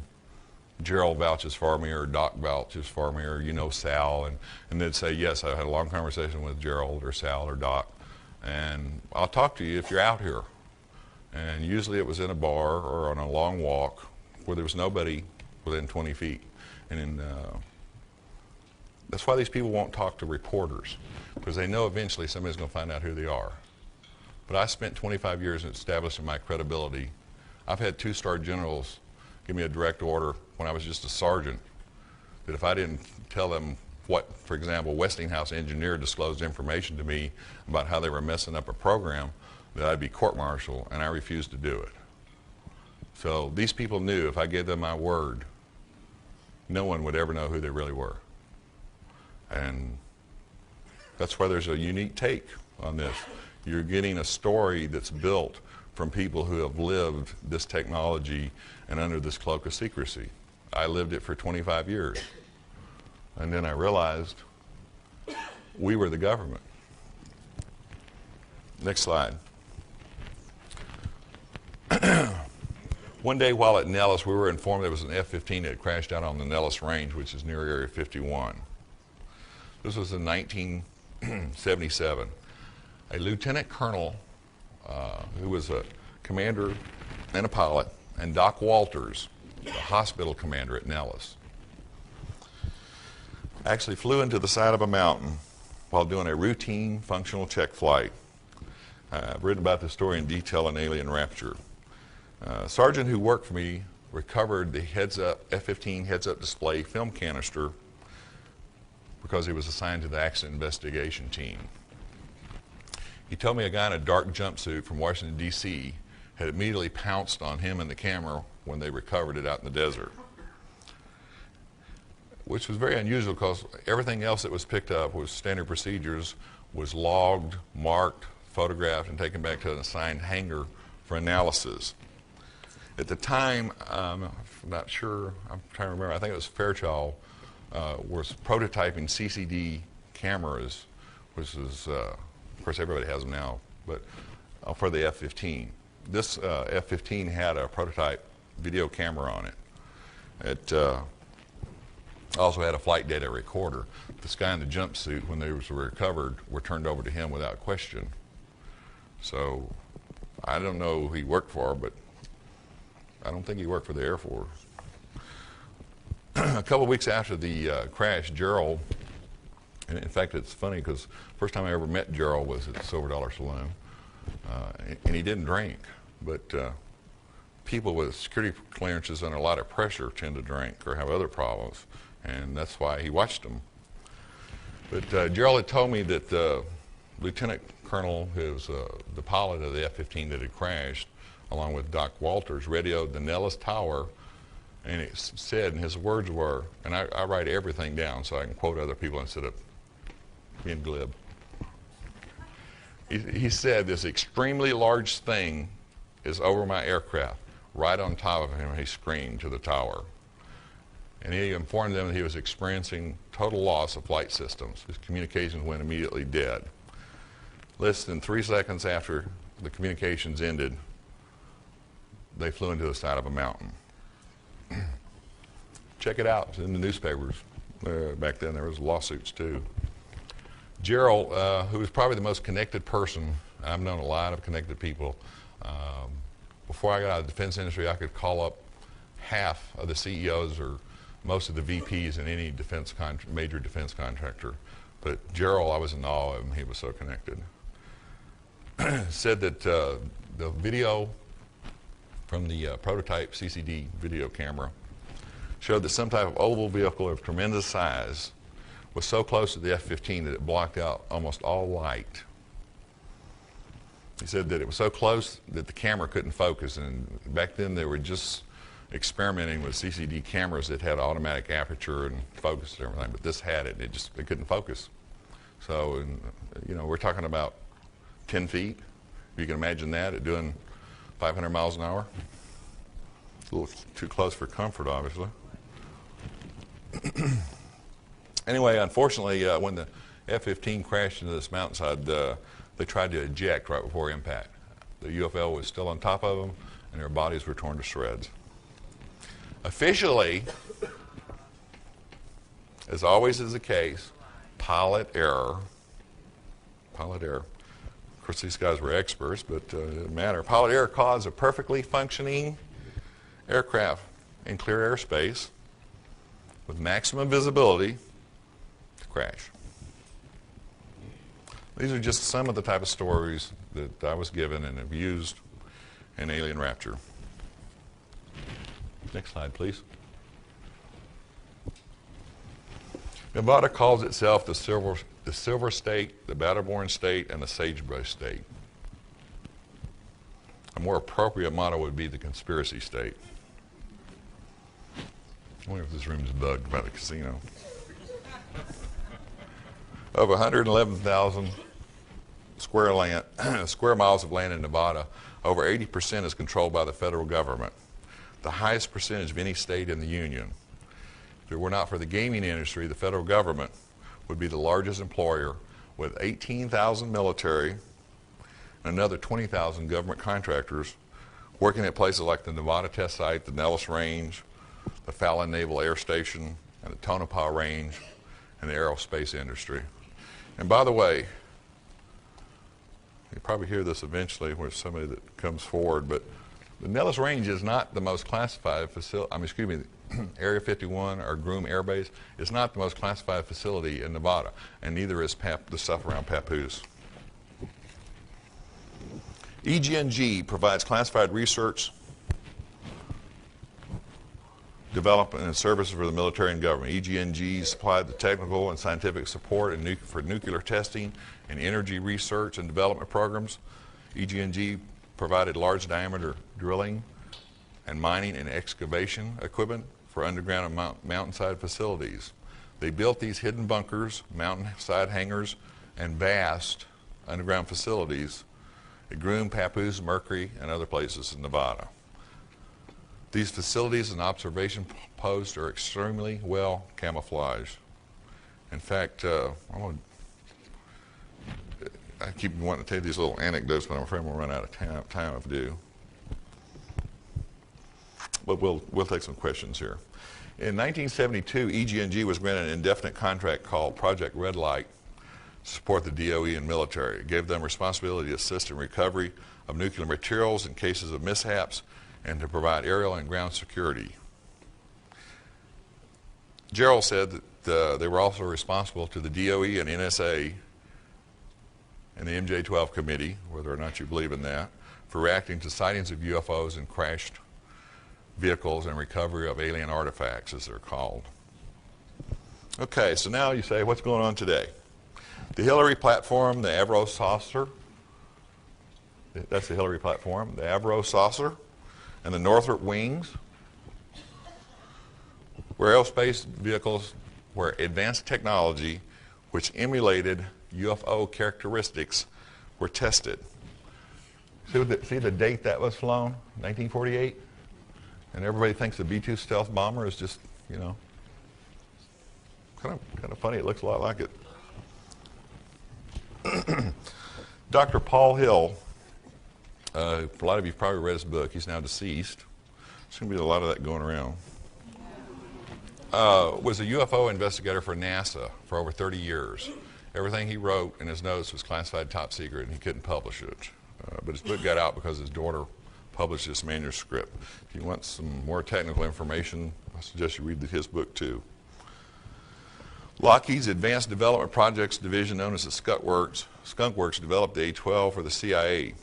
Gerald vouches for me, or Doc vouches for me, or you know Sal, and they'd say, yes, I had a long conversation with Gerald or Sal or Doc, and I'll talk to you if you're out here. And usually it was in a bar or on a long walk where there was nobody within 20 feet. And that's why these people won't talk to reporters, because they know eventually somebody's going to find out who they are. But I spent 25 years in establishing my credibility. I've had 2-star generals give me a direct order when I was just a sergeant, that if I didn't tell them what, for example, Westinghouse engineer disclosed information to me about how they were messing up a program, that I'd be court-martialed, and I refused to do it. So these people knew if I gave them my word, no one would ever know who they really were. And that's why there's a unique take on this. You're getting a story that's built from people who have lived this technology and under this cloak of secrecy. I lived it for 25 years. And then I realized we were the government. Next slide. One day while at Nellis, we were informed there was an F-15 that had crashed out on the Nellis Range, which is near Area 51. This was in 1977. A lieutenant colonel who was a commander and a pilot, and Doc Walters, the hospital commander at Nellis, actually flew into the side of a mountain while doing a routine functional check flight. I've written about this story in detail in Alien Rapture. A sergeant who worked for me recovered the heads-up F-15 heads-up display film canister because he was assigned to the accident investigation team. He told me a guy in a dark jumpsuit from Washington, D.C. had immediately pounced on him and the camera when they recovered it out in the desert, which was very unusual because everything else that was picked up was standard procedures, was logged, marked, photographed, and taken back to an assigned hangar for analysis. At the time, I'm not sure, I'm trying to remember, I think it was Fairchild, was prototyping CCD cameras which is, of course, everybody has them now, but for the F-15. This F-15 had a prototype video camera on it. It also had a flight data recorder. This guy in the jumpsuit, when they were recovered, were turned over to him without question. So I don't know who he worked for, but I don't think he worked for the Air Force. A couple of weeks after the crash, Gerald, and in fact it's funny because first time I ever met Gerald was at the Silver Dollar Saloon, and he didn't drink, but people with security clearances under a lot of pressure tend to drink or have other problems, and that's why he watched them. But Gerald had told me that Lieutenant Colonel, who's the pilot of the F-15 that had crashed, along with Doc Walters, radioed the Nellis Tower, and it said, and his words were, and I write everything down so I can quote other people instead of being glib. He said, "This extremely large thing is over my aircraft." Right on top of him, he screamed to the tower. And he informed them that he was experiencing total loss of flight systems. His communications went immediately dead. Less than 3 seconds after the communications ended, they flew into the side of a mountain. Check it out. It's in the newspapers. Back then there was lawsuits too. Gerald, who was probably the most connected person, I've known a lot of connected people. Before I got out of the defense industry, I could call up half of the CEOs or most of the VPs in any major defense contractor. But Gerald, I was in awe of him. He was so connected. Said that the video from the prototype CCD video camera showed that some type of oval vehicle of tremendous size was so close to the F-15 that it blocked out almost all light. He said that it was so close that the camera couldn't focus, and back then they were just experimenting with CCD cameras that had automatic aperture and focus and everything, but this had it, and it couldn't focus. So, we're talking about 10 feet. You can imagine that at doing 500 miles an hour. It's a little too close for comfort, obviously. Anyway, unfortunately, when the F-15 crashed into this mountainside, they tried to eject right before impact. The UFO was still on top of them, and their bodies were torn to shreds. Officially, as always is the case, pilot error. Pilot error. Of course, these guys were experts, but it didn't matter. Pilot error caused a perfectly functioning aircraft in clear airspace with maximum visibility to crash. These are just some of the type of stories that I was given and have used in Alien Rapture. Next slide, please. Nevada calls itself the Silver State, the Battleborn State, and the Sagebrush State. A more appropriate motto would be the Conspiracy State. I wonder if this room is bugged by the casino. Of 111,000 square miles of land in Nevada, over 80% is controlled by the federal government, the highest percentage of any state in the union. If it were not for the gaming industry, the federal government would be the largest employer with 18,000 military and another 20,000 government contractors working at places like the Nevada Test Site, the Nellis Range, the Fallon Naval Air Station, and the Tonopah Range, and the aerospace industry. And by the way, you'll probably hear this eventually with somebody that comes forward, but the Nellis Range is not the most classified facility, Area 51 or Groom Air Base is not the most classified facility in Nevada, and neither is the stuff around Papoose. EG&G provides classified research, development, and services for the military and government. EG&G supplied the technical and scientific support for nuclear testing and energy research and development programs. EG&G provided large diameter drilling and mining and excavation equipment for underground and mountainside facilities. They built these hidden bunkers, mountainside hangars, and vast underground facilities at Groom, Papoose, Mercury, and other places in Nevada. These facilities and observation posts are extremely well camouflaged. In fact, I'm going to I keep wanting to tell you these little anecdotes, but I'm afraid we'll run out of time if I do. But we'll take some questions here. In 1972, EG&G was granted an indefinite contract called Project Red Light to support the DOE and military. It gave them responsibility to assist in recovery of nuclear materials in cases of mishaps and to provide aerial and ground security. Gerald said that they were also responsible to the DOE and NSA and the MJ-12 committee, whether or not you believe in that, for reacting to sightings of UFOs and crashed vehicles and recovery of alien artifacts, as they're called. Okay, so now you say, what's going on today? The Hillary platform, the Avro saucer, that's the Hillary platform, the Avro saucer, and the Northrop wings were aerospace vehicles where advanced technology which emulated UFO characteristics were tested. See the date that was flown? 1948? And everybody thinks the B-2 stealth bomber is just, you know, kind of funny. It looks a lot like it. Dr. Paul Hill, a lot of you probably read his book. He's now deceased. There's going to be a lot of that going around. Was a UFO investigator for NASA for over 30 years. Everything he wrote in his notes was classified top secret, and he couldn't publish it. But his book got out because his daughter published this manuscript. If you want some more technical information, I suggest you read his book too. Lockheed's Advanced Development Projects Division, known as the Skunk Works, developed the A-12 for the CIA.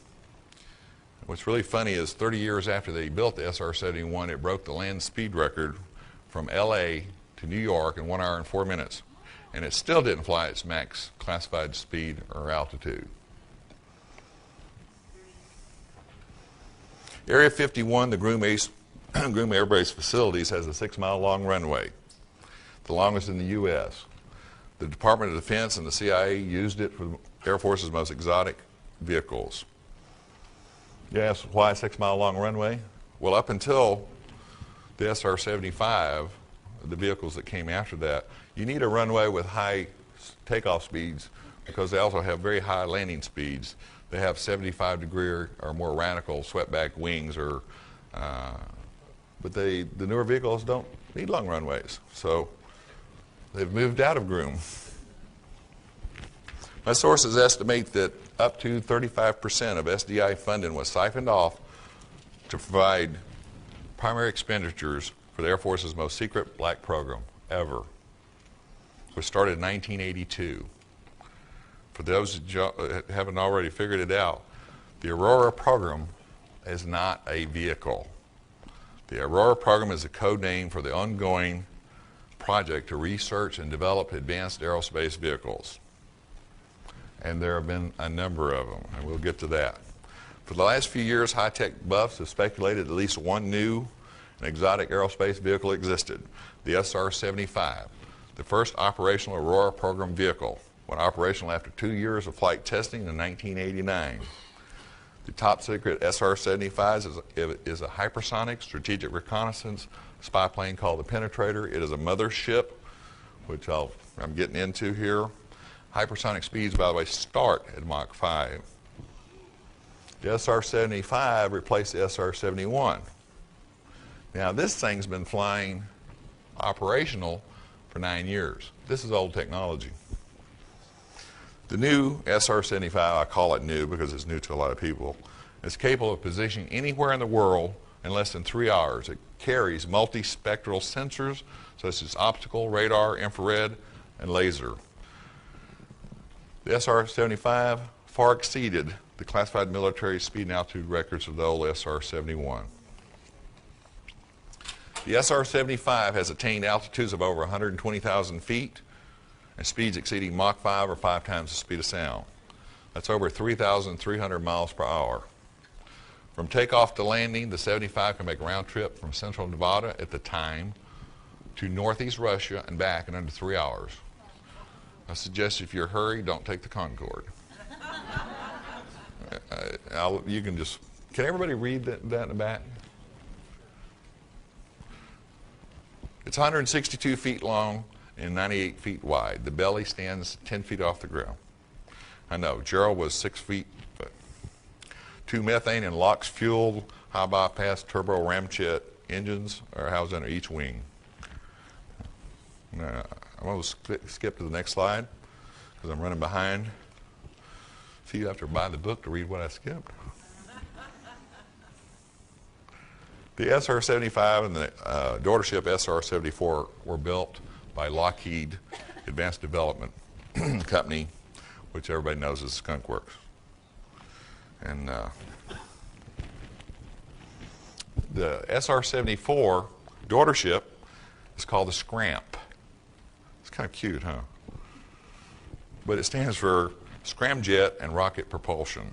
What's really funny is 30 years after they built the SR-71, it broke the land speed record from LA to New York in 1 hour and 4 minutes. And it still didn't fly its max classified speed or altitude. Area 51, the Groom Air Base Facilities, has a 6-mile long runway, the longest in the U.S. The Department of Defense and the CIA used it for the Air Force's most exotic vehicles. You ask why a 6-mile long runway? Well, up until the SR-75, the vehicles that came after that, you need a runway with high takeoff speeds because they also have very high landing speeds. They have 75-degree or more radical swept-back wings, but the newer vehicles don't need long runways, so they've moved out of Groom. My sources estimate that up to 35% of SDI funding was siphoned off to provide primary expenditures for the Air Force's most secret black program ever, which started in 1982. For those that haven't already figured it out, the Aurora program is not a vehicle. The Aurora program is a code name for the ongoing project to research and develop advanced aerospace vehicles. And there have been a number of them, and we'll get to that. For the last few years, high-tech buffs have speculated at least one new and exotic aerospace vehicle existed, the SR-75, the first operational Aurora program vehicle, went operational after 2 years of flight testing in 1989. The top secret SR-75 is a hypersonic strategic reconnaissance spy plane called the Penetrator. It is a mothership, which I'm getting into here. Hypersonic speeds, by the way, start at Mach 5. The SR-75 replaced the SR-71. Now, this thing's been flying operational for 9 years. This is old technology. The new SR-75, I call it new because it's new to a lot of people, is capable of positioning anywhere in the world in less than 3 hours. It carries multispectral sensors such as optical, radar, infrared, and laser. The SR-75 far exceeded the classified military speed and altitude records of the old SR-71. The SR-75 has attained altitudes of over 120,000 feet and speeds exceeding Mach 5 or 5 times the speed of sound. That's over 3,300 miles per hour. From takeoff to landing, the 75 can make a round trip from central Nevada at the time to northeast Russia and back in under 3 hours. I suggest if you're hurried, don't take the Concorde. You can just, can everybody read that in the back? It's 162 feet long and 98 feet wide. The belly stands 10 feet off the ground. I know, Gerald was 6 feet, but 2 methane and LOX fuel, high bypass turbo ramjet engines are housed under each wing. Now, I'm going to skip to the next slide because I'm running behind. So you have to buy the book to read what I skipped. The SR-75 and the daughter ship SR-74 were built by Lockheed Advanced Development Company, which everybody knows is Skunk Works. And the SR-74 daughter ship is called the Scramp. It's kind of cute, huh? But it stands for Scramjet and Rocket Propulsion.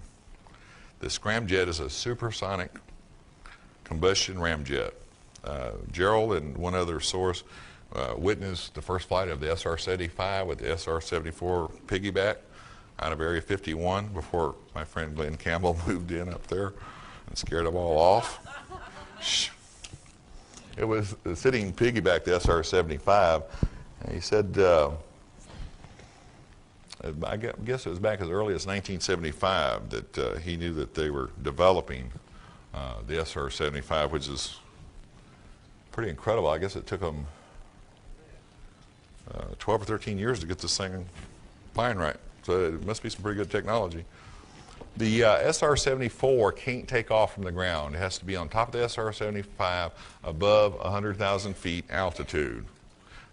The Scramjet is a supersonic combustion ramjet. Gerald and one other source witnessed the first flight of the SR-75 with the SR-74 piggyback out of Area 51 before my friend Glenn Campbell moved in up there and scared them all off. It was sitting piggyback the SR-75, and he said, I guess it was back as early as 1975 that he knew that they were developing the SR-75, which is pretty incredible. I guess it took them 12 or 13 years to get this thing flying right. So it must be some pretty good technology. The SR-74 can't take off from the ground. It has to be on top of the SR-75 above 100,000 feet altitude.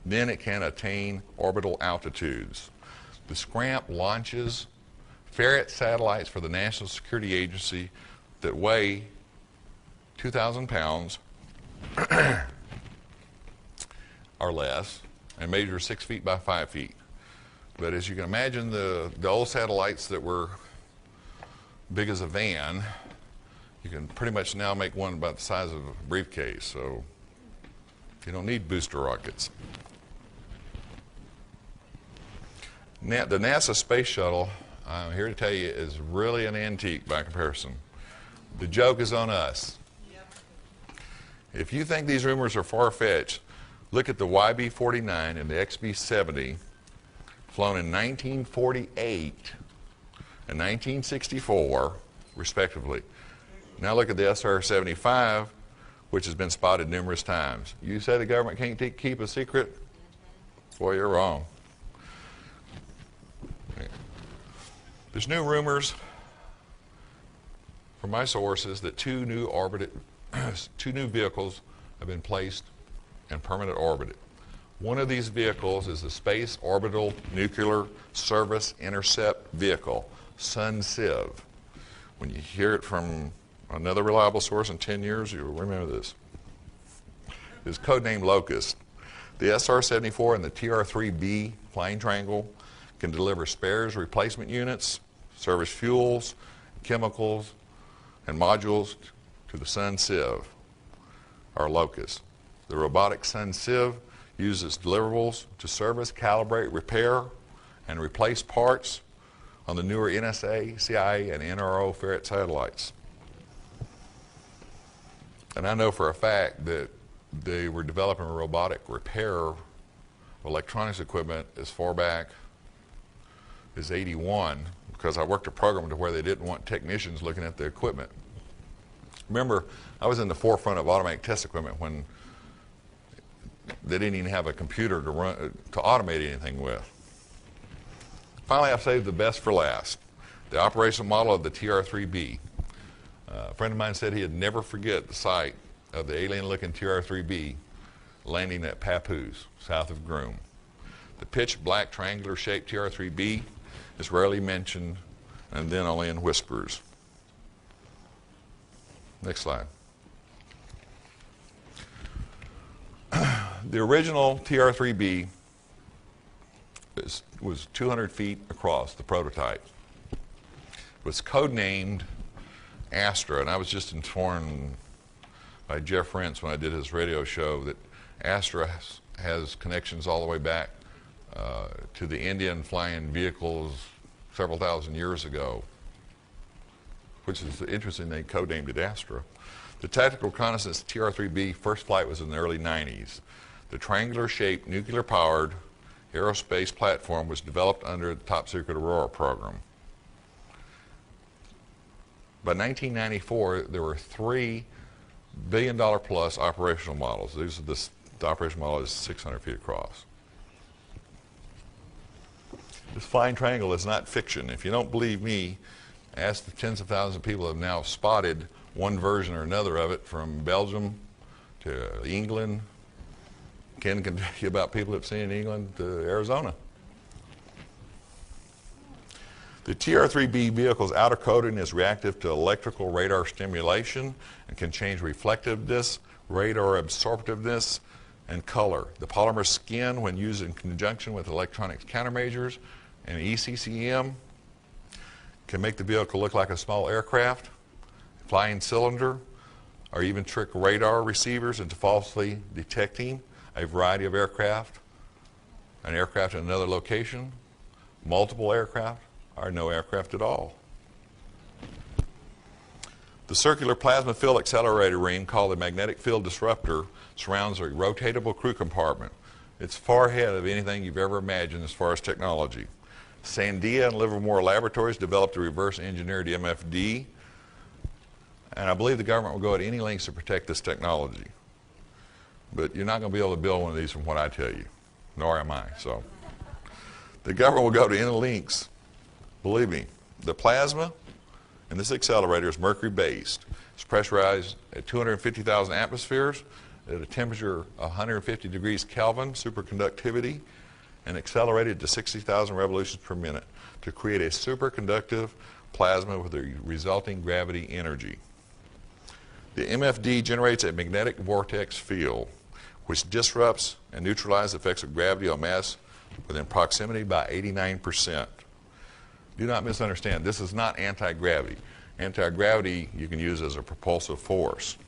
Then it can attain orbital altitudes. The Scramp launches ferret satellites for the National Security Agency that weigh 2,000 pounds or less and measure 6 feet by 5 feet. But as you can imagine, the old satellites that were big as a van, you can pretty much now make one about the size of a briefcase, so you don't need booster rockets. The NASA Space Shuttle, I'm here to tell you, is really an antique by comparison. The joke is on us. If you think these rumors are far-fetched, look at the YB-49 and the XB-70, flown in 1948 and 1964, respectively. Now look at the SR-75, which has been spotted numerous times. You say the government can't keep a secret? Boy, you're wrong. There's new rumors from my sources that two new vehicles have been placed in permanent orbit. One of these vehicles is the Space Orbital Nuclear Service Intercept Vehicle, SUNCIV. When you hear it from another reliable source in 10 years, you'll remember this. It's codenamed Locust. The SR-74 and the TR-3B Flying Triangle can deliver spares, replacement units, service fuels, chemicals, and modules to the SUNCIV, or Locust. The robotic SUNCIV uses deliverables to service, calibrate, repair, and replace parts on the newer NSA, CIA, and NRO ferret satellites. And I know for a fact that they were developing a robotic repair of electronics equipment as far back as '81, because I worked a program to where they didn't want technicians looking at the equipment. Remember, I was in the forefront of automatic test equipment when they didn't even have a computer to automate anything with. Finally, I've saved the best for last. The operational model of the TR-3B. A friend of mine said he'd never forget the sight of the alien-looking TR-3B landing at Papoose, south of Groom. The pitch black triangular-shaped TR-3B is rarely mentioned, and then only in whispers. Next slide. The original TR-3B was 200 feet across, the prototype. It was codenamed Astra, and I was just informed by Jeff Rentz when I did his radio show that Astra has connections all the way back to the Indian flying vehicles several thousand years ago, which is interesting they codenamed it Astra. The tactical reconnaissance TR-3B first flight was in the early 90s. The triangular-shaped, nuclear-powered aerospace platform was developed under the top secret Aurora program. By 1994, there were $3 billion plus operational models. The operational model is 600 feet across. This flying triangle is not fiction. If you don't believe me, ask the tens of thousands of people who have now spotted one version or another of it, from Belgium to England. Ken can tell you about people that have seen it in England to Arizona. The TR-3B vehicle's outer coating is reactive to electrical radar stimulation and can change reflectiveness, radar absorptiveness, and color. The polymer skin, when used in conjunction with electronics countermeasures and ECCM, can make the vehicle look like a small aircraft, flying cylinder, or even trick radar receivers into falsely detecting a variety of aircraft, an aircraft in another location, multiple aircraft, or no aircraft at all. The circular plasma field accelerator ring, called the magnetic field disruptor, surrounds a rotatable crew compartment. It's far ahead of anything you've ever imagined as far as technology. Sandia and Livermore Laboratories developed a reverse engineered MFD, and I believe the government will go at any lengths to protect this technology. But you're not going to be able to build one of these from what I tell you, nor am I. So the government will go to any lengths. Believe me, the plasma in this accelerator is mercury-based. It's pressurized at 250,000 atmospheres at a temperature of 150 degrees Kelvin, superconductivity, and accelerated to 60,000 revolutions per minute to create a superconductive plasma with the resulting gravity energy. The MFD generates a magnetic vortex field which disrupts and neutralizes the effects of gravity on mass within proximity by 89%. Do not misunderstand. This is not anti-gravity. Anti-gravity you can use as a propulsive force.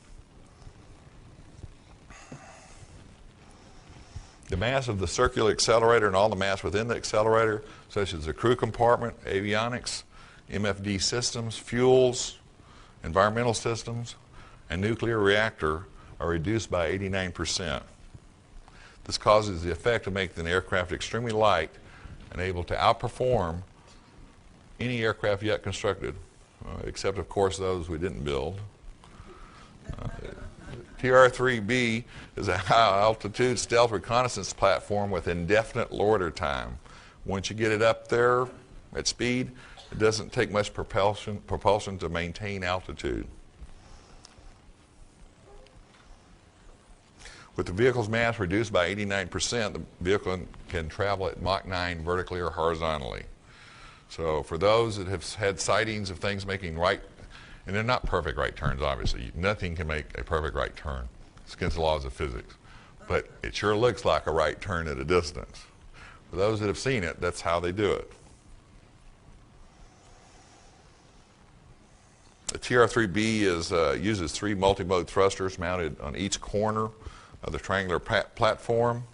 The mass of the circular accelerator and all the mass within the accelerator, such as the crew compartment, avionics, MFD systems, fuels, environmental systems, and nuclear reactor, are reduced by 89%. This causes the effect of making the aircraft extremely light and able to outperform any aircraft yet constructed, except of course those we didn't build. TR-3B is a high-altitude stealth reconnaissance platform with indefinite loiter time. Once you get it up there at speed, it doesn't take much propulsion to maintain altitude. With the vehicle's mass reduced by 89%, the vehicle can travel at Mach 9 vertically or horizontally. So for those that have had sightings of things making right, and they're not perfect right turns, obviously. Nothing can make a perfect right turn. It's against the laws of physics. But it sure looks like a right turn at a distance. For those that have seen it, that's how they do it. The TR-3B uses 3 multi-mode thrusters mounted on each corner of the triangular platform.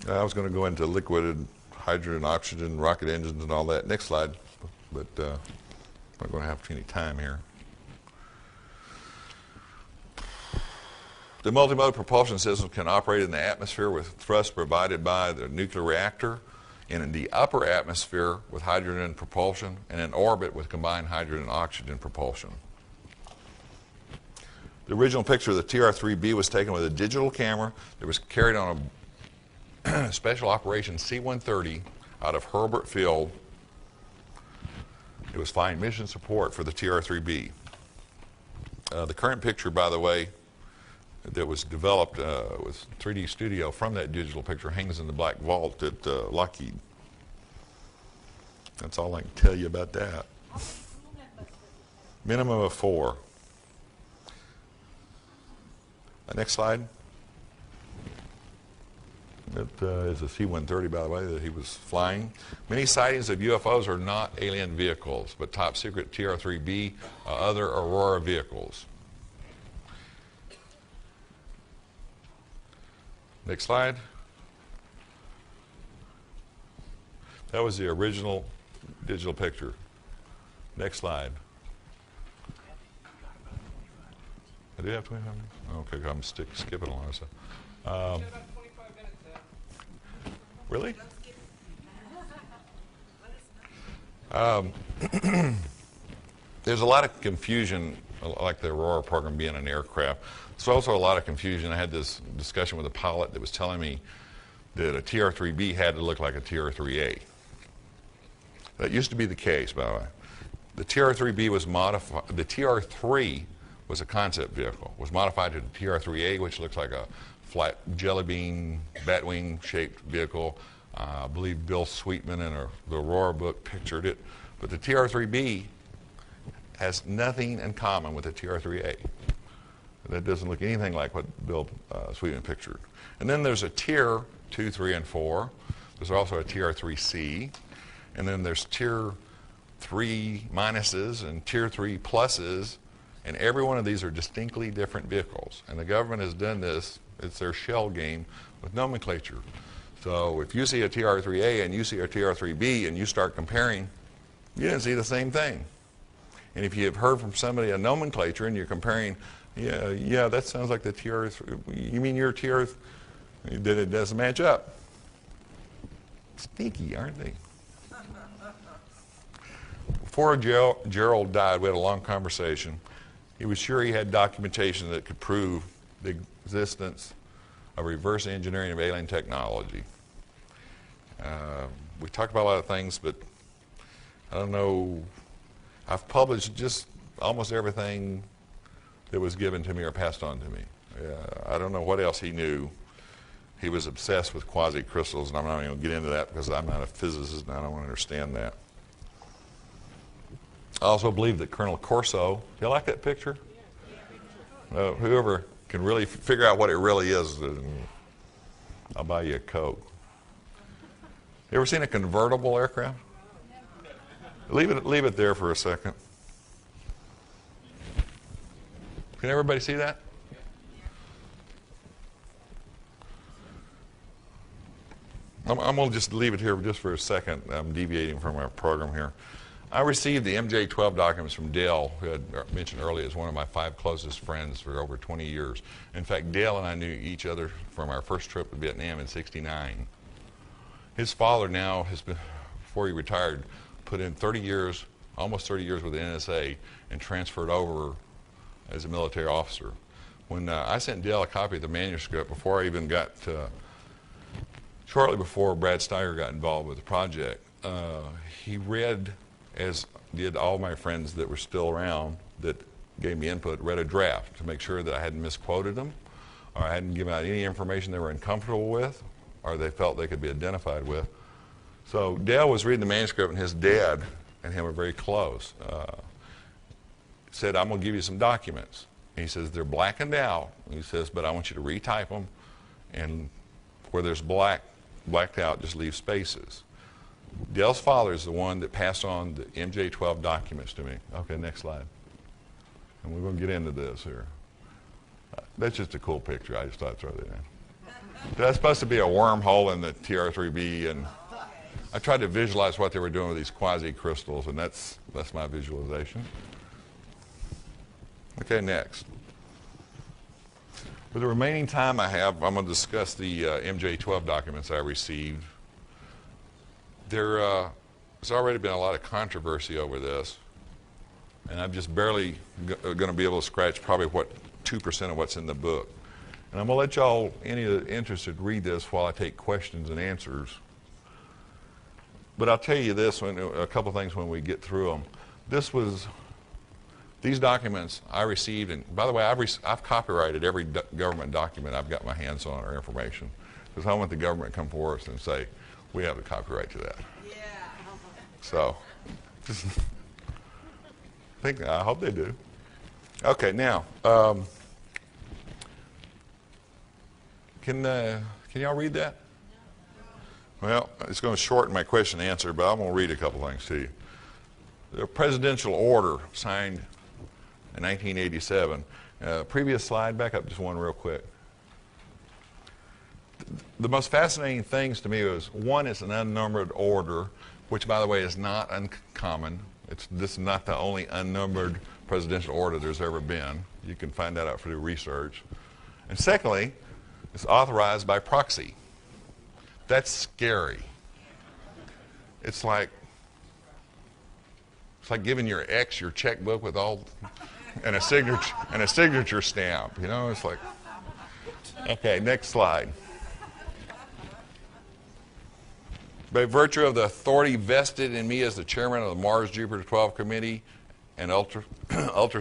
I was going to go into liquid hydrogen, oxygen, rocket engines, and all that. Next slide, but I'm not going to have any time here. The multimode propulsion system can operate in the atmosphere with thrust provided by the nuclear reactor, and in the upper atmosphere with hydrogen propulsion, and in orbit with combined hydrogen and oxygen propulsion. The original picture of the TR-3B was taken with a digital camera that was carried on a Special Operations C-130 out of Hurlburt Field. It was flying mission support for the TR-3B. The current picture, by the way, that was developed with 3D Studio from that digital picture hangs in the black vault at Lockheed. That's all I can tell you about that. Minimum of 4. Next slide. It is a C-130, by the way, that he was flying. Many sightings of UFOs are not alien vehicles, but top secret TR-3B, other Aurora vehicles. Next slide. That was the original digital picture. Next slide. I do have 25 minutes? Okay, I'm skipping along. So. Really? There's a lot of confusion, like the Aurora program being an aircraft. There's also a lot of confusion. I had this discussion with a pilot that was telling me that a TR-3B had to look like a TR-3A. That used to be the case, by the way. The TR-3B was modified. The TR-3 was a concept vehicle. Was modified to the TR-3A, which looks like a flat jelly bean, batwing shaped vehicle. I believe Bill Sweetman in the Aurora book pictured it. But the TR-3B has nothing in common with the TR-3A. That doesn't look anything like what Bill Sweetman pictured. And then there's a Tier 2, 3, and 4. There's also a TR-3C. And then there's Tier 3 minuses and Tier 3 pluses. And every one of these are distinctly different vehicles. And the government has done this. It's their shell game with nomenclature. So if you see a TR-3A and you see a TR-3B and you start comparing, you didn't see the same thing. And if you have heard from somebody a nomenclature and you're comparing, yeah, that sounds like the TR-3, you mean your TR, then it doesn't match up. Sneaky, aren't they? Before Gerald died, we had a long conversation. He was sure he had documentation that could prove the existence of reverse engineering of alien technology. We talked about a lot of things, but I don't know. I've published just almost everything that was given to me or passed on to me. I don't know what else he knew. He was obsessed with quasi-crystals, and I'm not even going to get into that because I'm not a physicist and I don't want to understand that. I also believe that Colonel Corso, do you like that picture? Whoever can really figure out what it really is, I'll buy you a Coke. You ever seen a convertible aircraft? Leave it there for a second. Can everybody see that? I'm going to just leave it here just for a second. I'm deviating from our program here. I received the MJ-12 documents from Dale, who I had mentioned earlier is one of my 5 closest friends for over 20 years. In fact, Dale and I knew each other from our first trip to Vietnam in '69. His father now has been, before he retired, put in 30 years, almost 30 years with the NSA and transferred over as a military officer. When I sent Dale a copy of the manuscript before I even got, shortly before Brad Steiger got involved with the project, he read, as did all my friends that were still around that gave me input, read a draft to make sure that I hadn't misquoted them or I hadn't given out any information they were uncomfortable with or they felt they could be identified with. So Dale was reading the manuscript, and his dad and him were very close. Said, I'm going to give you some documents. And he says, they're blackened out. And he says, but I want you to retype them, and where there's blacked out, just leave spaces. Dale's father is the one that passed on the MJ-12 documents to me. Okay, next slide. And we're going to get into this here. That's just a cool picture. I just thought I'd throw that in. That's supposed to be a wormhole in the TR-3B, and I tried to visualize what they were doing with these quasi-crystals, and that's my visualization. Okay, next. With the remaining time I have, I'm going to discuss the MJ-12 documents I received. There's already been a lot of controversy over this, and I'm just barely going to be able to scratch probably 2% of what's in the book. And I'm going to let y'all, any of the interested, read this while I take questions and answers. But I'll tell you this, a couple things when we get through them. These documents I received, and by the way, I've copyrighted every government document I've got my hands on or information, because I want the government to come forward and say, we have the copyright to that. Yeah. So, I hope they do. Okay, now, can y'all read that? Well, it's going to shorten my question and answer, but I'm going to read a couple things to you. The presidential order signed in 1987. Previous slide, back up just one real quick. The most fascinating things to me was, one, it's an unnumbered order, which, by the way, is not uncommon. This is not the only unnumbered presidential order there's ever been. You can find that out through research. And secondly, it's authorized by proxy. That's scary. It's like, It's like giving your ex your checkbook with all and a signature stamp. You know, it's like. Okay, next slide. By virtue of the authority vested in me as the chairman of the Mars Jupiter 12 Committee, an ultra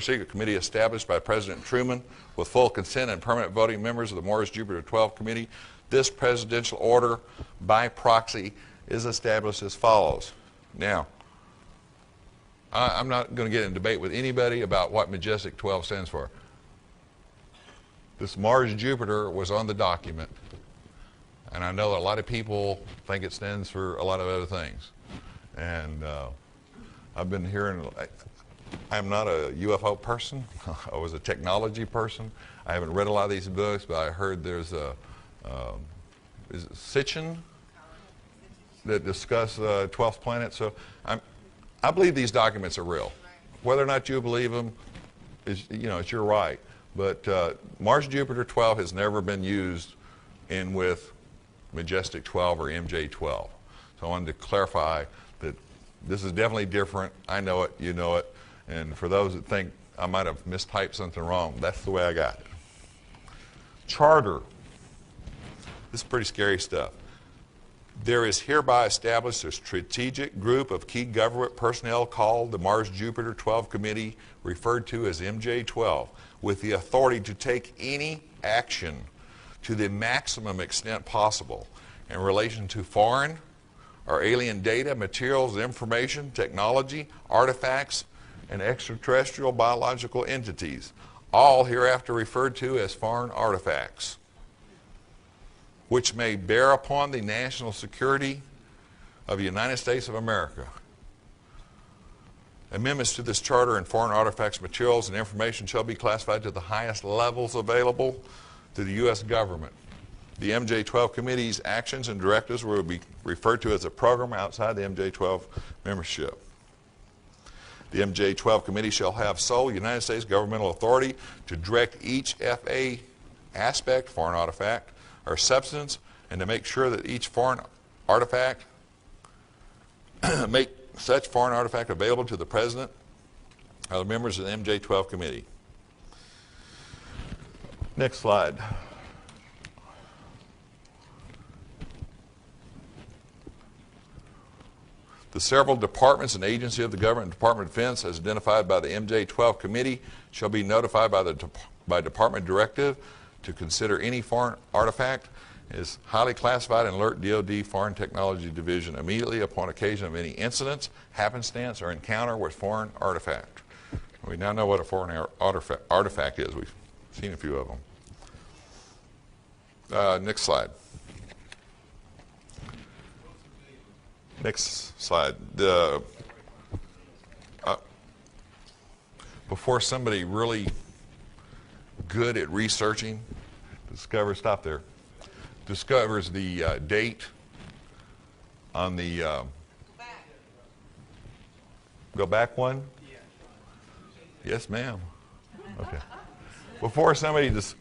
secret committee established by President Truman with full consent and permanent voting members of the Mars Jupiter 12 Committee, this presidential order by proxy is established as follows. Now, I'm not going to get in debate with anybody about what Majestic 12 stands for. This Mars Jupiter was on the document, and I know that a lot of people think it stands for a lot of other things. And I've been hearing, I'm not a UFO person. I was a technology person. I haven't read a lot of these books, but I heard there's a, is it Sitchin that discuss 12th planet. So I believe these documents are real. Whether or not you believe them, is, you know, it's your right. But Mars Jupiter 12 has never been used in with Majestic 12 or MJ 12. So I wanted to clarify that this is definitely different. I know it, you know it. And for those that think I might have mistyped something wrong, that's the way I got it. Charter. This is pretty scary stuff. There is hereby established a strategic group of key government personnel called the Mars Jupiter 12 Committee, referred to as MJ12, with the authority to take any action to the maximum extent possible in relation to foreign or alien data, materials, information, technology, artifacts, and extraterrestrial biological entities, all hereafter referred to as foreign artifacts, which may bear upon the national security of the United States of America. Amendments to this charter and foreign artifacts, materials, and information shall be classified to the highest levels available to the U.S. government. The MJ12 Committee's actions and directives will be referred to as a program outside the MJ12 membership. The MJ12 Committee shall have sole United States governmental authority to direct each FA aspect, foreign artifact, or substance, and to make sure that each foreign artifact, make such foreign artifact available to the President or the members of the MJ12 Committee. Next slide. The several departments and agencies of the government and Department of Defense, as identified by the MJ12 Committee, shall be notified by Department Directive to consider any foreign artifact is highly classified and alert DoD Foreign Technology Division immediately upon occasion of any incidents, happenstance, or encounter with foreign artifact. We now know what a foreign artifact is. We've seen a few of them. Next slide. Next slide. Before somebody really good at researching discovers the date on the go back one? Yes, ma'am. Okay. Before somebody just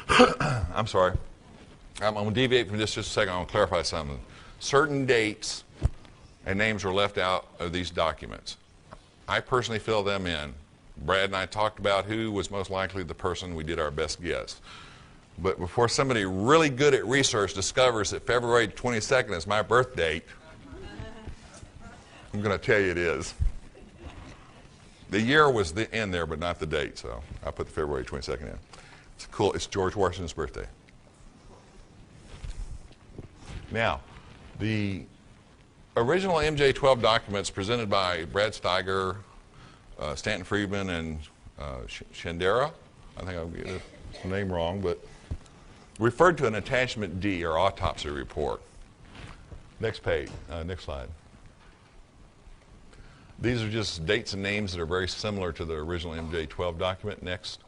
I'm sorry. I'm going to deviate from this just a second. I want to clarify something. Certain dates and names were left out of these documents. I personally filled them in. Brad and I talked about who was most likely the person. We did our best guess. But before somebody really good at research discovers that February 22nd is my birth date, I'm going to tell you it is. The year was in there, but not the date, so I put the February 22nd in. It's cool. It's George Washington's birthday. Now, the original MJ12 documents presented by Brad Steiger, Stanton Friedman, and Shandera, I think I'm getting the name wrong, but referred to an attachment D, or autopsy report. Next page, next slide. These are just dates and names that are very similar to the original MJ12 document. Next.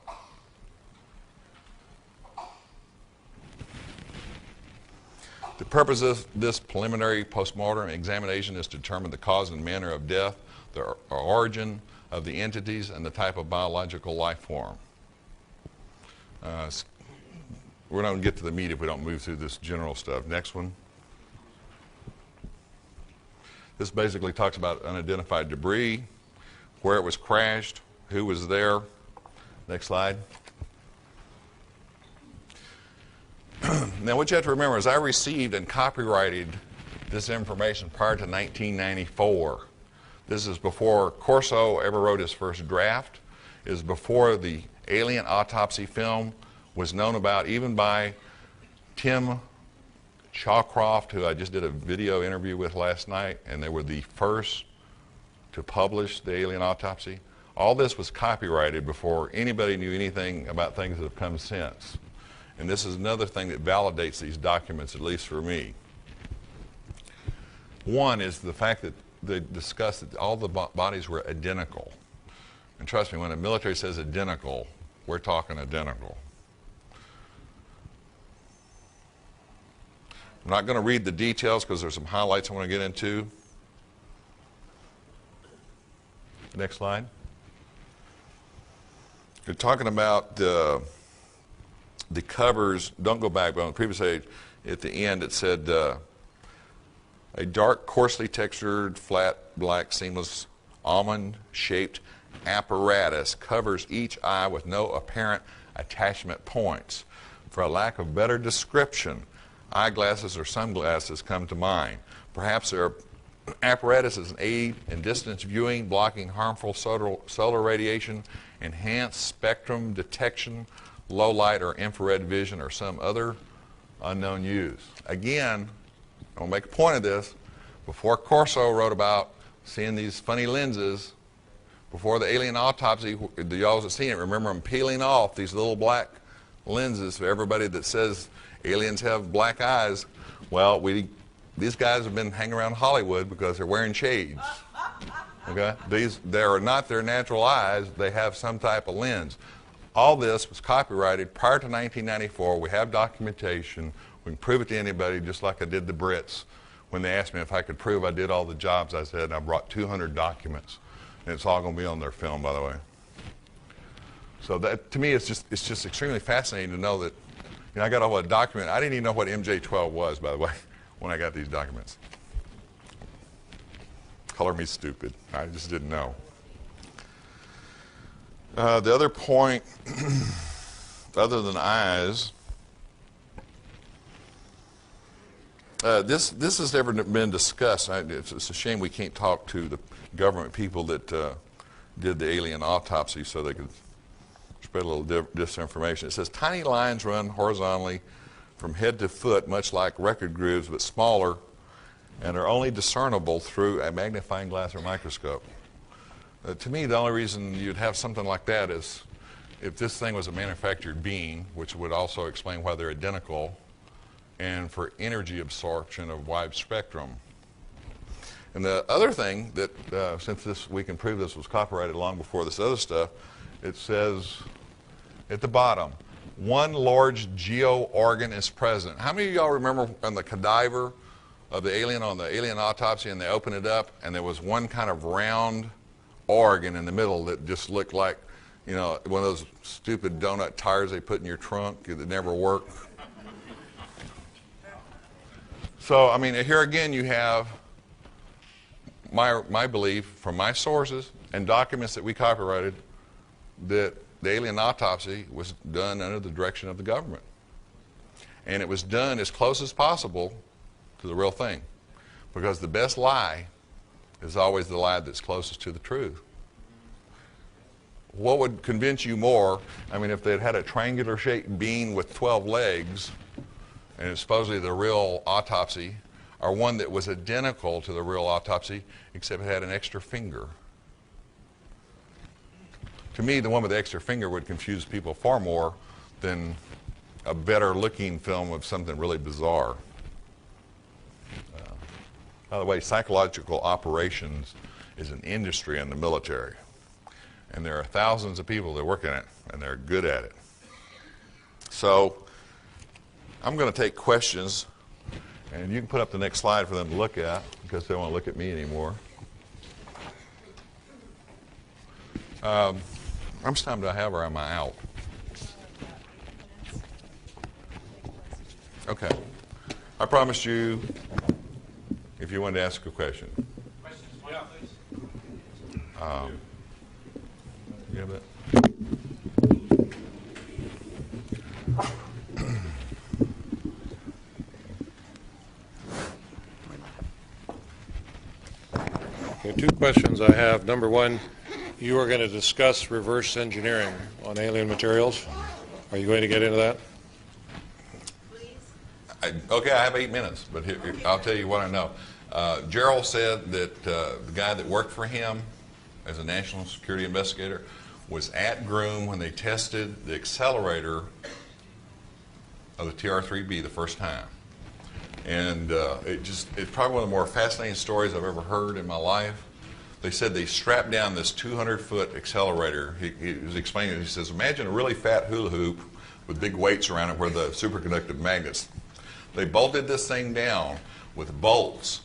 The purpose of this preliminary postmortem examination is to determine the cause and manner of death, the origin of the entities, and the type of biological life form. We're not going to get to the meat if we don't move through this general stuff. Next one. This basically talks about unidentified debris, where it was crashed, who was there. Next slide. Now, what you have to remember is I received and copyrighted this information prior to 1994. This is before Corso ever wrote his first draft. It is before the alien autopsy film was known about, even by Tim Shawcroft, who I just did a video interview with last night, and they were the first to publish the alien autopsy. All this was copyrighted before anybody knew anything about things that have come since. And this is another thing that validates these documents, at least for me. One is the fact that they discussed that all the bodies were identical. And trust me, when the military says identical, we're talking identical. I'm not going to read the details because there's some highlights I want to get into. Next slide. You're talking about the covers. Don't go back, but on the previous page, at the end it said a dark, coarsely textured, flat, black, seamless, almond-shaped apparatus covers each eye with no apparent attachment points. For a lack of better description, eyeglasses or sunglasses come to mind. Perhaps their apparatus is an aid in distance viewing, blocking harmful solar radiation, enhanced spectrum detection, low light or infrared vision, or some other unknown use. Again, I'll make a point of this. Before Corso wrote about seeing these funny lenses, before the alien autopsy, the y'all that seen it, remember them peeling off these little black lenses for everybody that says aliens have black eyes. Well, these guys have been hanging around Hollywood because they're wearing shades. Okay? They are not their natural eyes. They have some type of lens. All this was copyrighted prior to 1994. We have documentation. We can prove it to anybody, just like I did the Brits. When they asked me if I could prove I did all the jobs, I said I brought 200 documents. And it's all going to be on their film, by the way. So that, to me, it's just extremely fascinating to know that, you know, I got a whole document. I didn't even know what MJ12 was, by the way, when I got these documents. Color me stupid. I just didn't know. The other point, other than eyes, this has never been discussed. It's a shame we can't talk to the government people that did the alien autopsy so they could spread a little disinformation. It says tiny lines run horizontally from head to foot, much like record grooves, but smaller, and are only discernible through a magnifying glass or microscope. To me, the only reason you'd have something like that is if this thing was a manufactured being, which would also explain why they're identical, and for energy absorption of wide spectrum. And the other thing that, since we can prove this was copyrighted long before this other stuff, it says at the bottom, one large geo organ is present. How many of y'all remember on the cadaver of the alien, on the alien autopsy, and they opened it up and there was one kind of round organ in the middle that just looked like, you know, one of those stupid donut tires they put in your trunk that never work? So, I mean, here again you have my belief from my sources and documents that we copyrighted that the alien autopsy was done under the direction of the government. And it was done as close as possible to the real thing. Because the best lie is always the lie that's closest to the truth. What would convince you more? I mean, if they'd had a triangular shaped being with 12 legs, and it's supposedly the real autopsy, or one that was identical to the real autopsy, except it had an extra finger. To me, the one with the extra finger would confuse people far more than a better looking film of something really bizarre. By the way, psychological operations is an industry in the military. And there are thousands of people that work in it, and they're good at it. So I'm going to take questions, and you can put up the next slide for them to look at, because they don't want to look at me anymore. How much time do I have, or am I out? Okay. I promised you, if you wanted to ask a question. Questions, please. You have that? Okay, two questions I have. Number one, you are going to discuss reverse engineering on alien materials. Are you going to get into that? Okay, I have 8 minutes, but I'll tell you what I know. Gerald said that the guy that worked for him as a national security investigator was at Groom when they tested the accelerator of the TR-3B the first time. And it's probably one of the more fascinating stories I've ever heard in my life. They said they strapped down this 200-foot accelerator. He was explaining it. He says, imagine a really fat hula hoop with big weights around it where the superconductive magnets. They bolted this thing down with bolts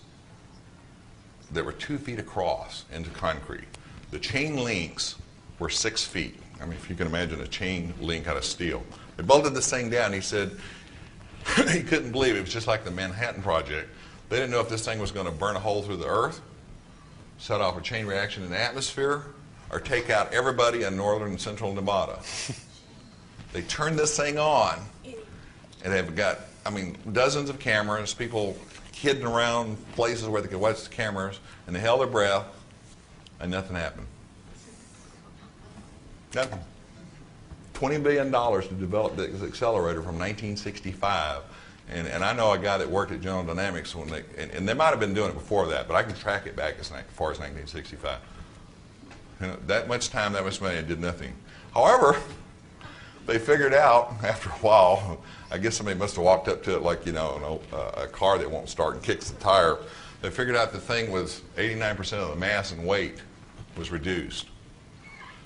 that were 2 feet across into concrete. The chain links were 6 feet. I mean, if you can imagine a chain link out of steel. They bolted this thing down. He said he couldn't believe it. It was just like the Manhattan Project. They didn't know if this thing was going to burn a hole through the earth, set off a chain reaction in the atmosphere, or take out everybody in northern and central Nevada. They turned this thing on, and they've got, I mean, dozens of cameras, people hidden around places where they could watch the cameras, and they held their breath, and nothing happened. Nothing. $20 billion to develop this accelerator from 1965. And I know a guy that worked at General Dynamics when and they might have been doing it before that, but I can track it back as far as 1965. You know, that much time, that much money, it did nothing. However, they figured out after a while, I guess somebody must have walked up to it like, you know, a car that won't start and kicks the tire. They figured out the thing was 89% of the mass and weight was reduced.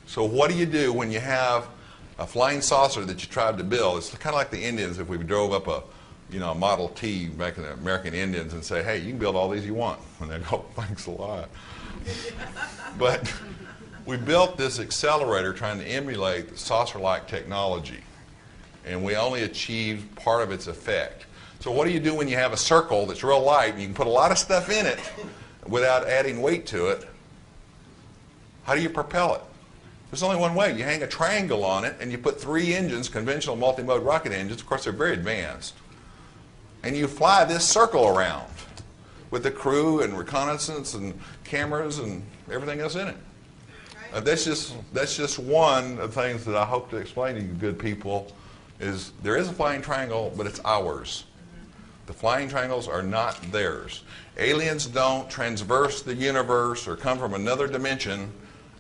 So what do you do when you have a flying saucer that you tried to build? It's kind of like the Indians if we drove up a Model T back in the American Indians and say, hey, you can build all these you want. And they'd go, thanks a lot. But we built this accelerator trying to emulate saucer-like technology. And we only achieved part of its effect. So what do you do when you have a circle that's real light and you can put a lot of stuff in it without adding weight to it? How do you propel it? There's only one way. You hang a triangle on it and you put 3 engines, conventional multi-mode rocket engines. Of course, they're very advanced. And you fly this circle around with the crew and reconnaissance and cameras and everything else in it. That's just one of the things that I hope to explain to you good people is there is a flying triangle, but it's ours. The flying triangles are not theirs. Aliens don't transverse the universe or come from another dimension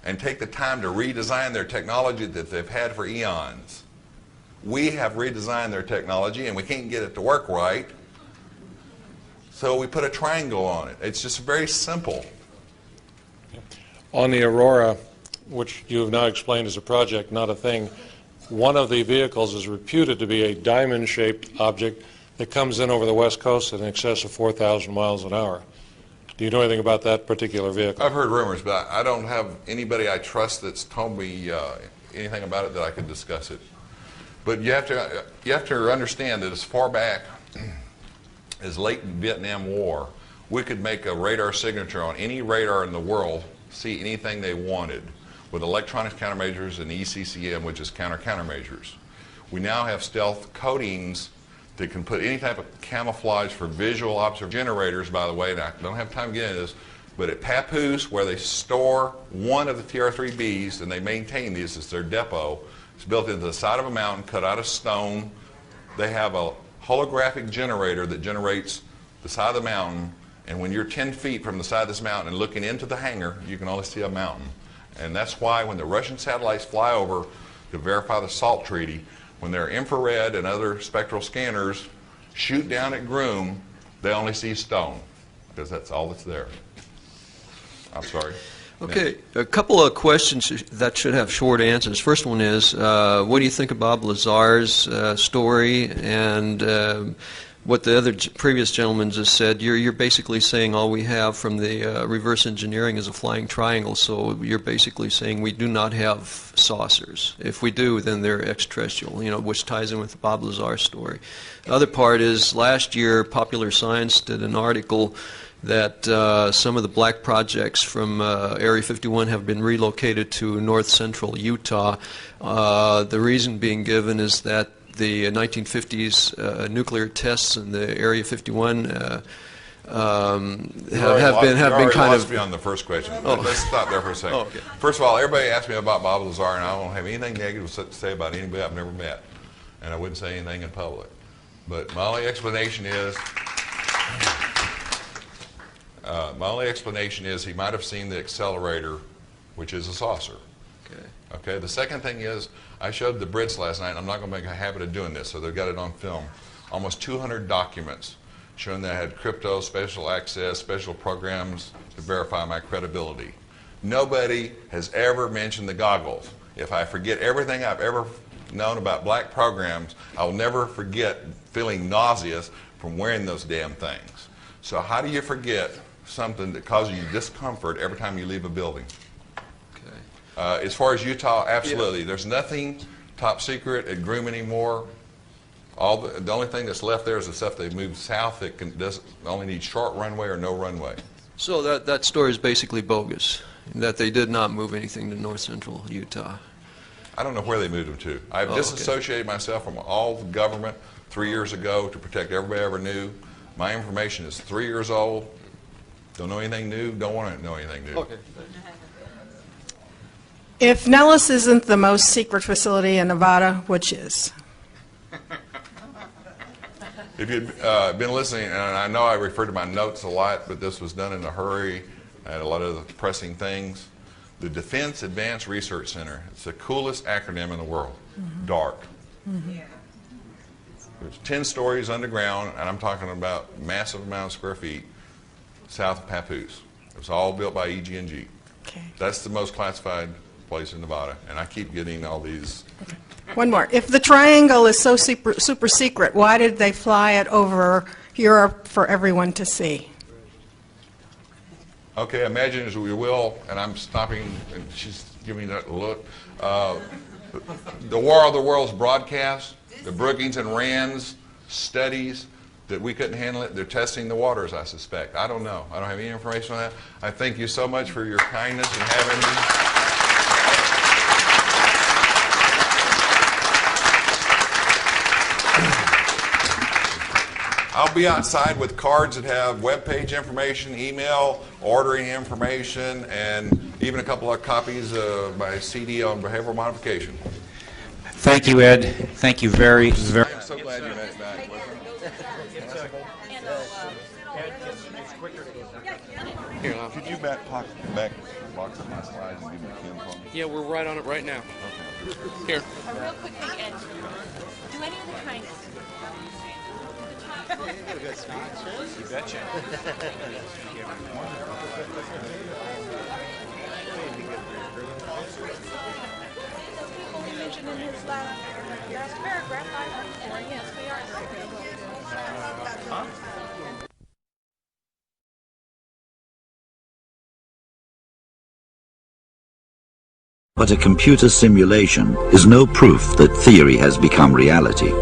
and take the time to redesign their technology that they've had for eons. We have redesigned their technology and we can't get it to work right, so we put a triangle on it. It's just very simple. On the Aurora, which you have now explained as a project, not a thing, one of the vehicles is reputed to be a diamond-shaped object that comes in over the West Coast at in excess of 4,000 miles an hour. Do you know anything about that particular vehicle? I've heard rumors, but I don't have anybody I trust that's told me anything about it that I could discuss it. But you have to understand that as far back as late Vietnam War, we could make a radar signature on any radar in the world, see anything they wanted with electronic countermeasures and ECCM, which is countermeasures. We now have stealth coatings that can put any type of camouflage for visual observation. Generators, by the way, and I don't have time to get into this, but at Papoose, where they store one of the TR-3Bs and they maintain these as their depot, it's built into the side of a mountain, cut out of stone. They have a holographic generator that generates the side of the mountain, and when you're 10 feet from the side of this mountain and looking into the hangar, you can only see a mountain. And that's why when the Russian satellites fly over to verify the SALT treaty, when their infrared and other spectral scanners shoot down at Groom, they only see stone, because that's all that's there. I'm sorry. Okay, a couple of questions that should have short answers. First one is, what do you think of Bob Lazar's story, and what the other previous gentleman just said? You're basically saying all we have from the reverse engineering is a flying triangle, so you're basically saying we do not have saucers. If we do, then they're extraterrestrial, which ties in with the Bob Lazar story. The other part is last year Popular Science did an article that some of the black projects from Area 51 have been relocated to north central Utah. The reason being given is that the 1950s nuclear tests in the Area 51 have been kind of. Me on the first question. Oh. Let's stop there for a second. Oh, okay. First of all, everybody asks me about Bob Lazar, and I don't have anything negative to say about anybody I've never met, and I wouldn't say anything in public. But my only explanation is. He might have seen the accelerator, which is a saucer. Okay. The second thing is, I showed the Brits last night, and I'm not going to make a habit of doing this, so they've got it on film. Almost 200 documents showing that I had crypto, special access, special programs to verify my credibility. Nobody has ever mentioned the goggles. If I forget everything I've ever known about black programs, I'll never forget feeling nauseous from wearing those damn things. So how do you forget something that causes you discomfort every time you leave a building? Okay. As far as Utah, absolutely. Yeah. There's nothing top secret at Groom anymore. The only thing that's left there is the stuff they've moved south that only need short runway or no runway. So that story is basically bogus, that they did not move anything to north central Utah. I don't know where they moved them to. I've disassociated myself from all the government 3 years ago to protect everybody I ever knew. My information is 3 years old. Don't know anything new. Don't want to know anything new. Okay. If Nellis isn't the most secret facility in Nevada, which is? If you'd been listening, and I know I refer to my notes a lot, but this was done in a hurry. I had a lot of pressing things. The Defense Advanced Research Center. It's the coolest acronym in the world. Mm-hmm. DART. Mm-hmm. There's 10 stories underground, and I'm talking about massive amount of square feet, south of Papoose. It was all built by EG&G. Okay. That's the most classified place in Nevada, and I keep getting all these. Okay. One more. If the triangle is so super secret, why did they fly it over Europe for everyone to see? Okay, imagine as we will, and I'm stopping, and she's giving me that look. The War of the Worlds broadcast, the Brookings and Rands studies that we couldn't handle it. They're testing the waters, I suspect. I don't know. I don't have any information on that. I thank you so much for your kindness in having me. I'll be outside with cards that have webpage information, email, ordering information, and even a couple of copies of my CD on behavioral modification. Thank you, Ed. Thank you very, very. I'm so glad you met it back. Here, could you back box up my slides and give me a pen for me? Yeah, we're right on it right now. Okay. Here. A real quick thing, Ed. Do any of the triangles? You betcha. He mentioned in his last paragraph, yes, we are. Huh? But a computer simulation is no proof that theory has become reality.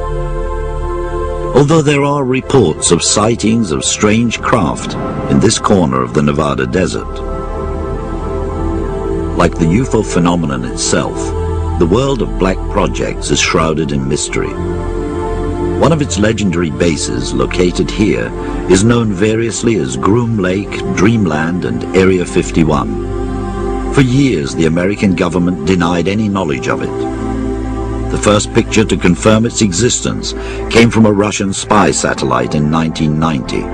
Although there are reports of sightings of strange craft in this corner of the Nevada desert. Like the UFO phenomenon itself, the world of black projects is shrouded in mystery. One of its legendary bases, located here, is known variously as Groom Lake, Dreamland, and Area 51. For years, the American government denied any knowledge of it. The first picture to confirm its existence came from a Russian spy satellite in 1990.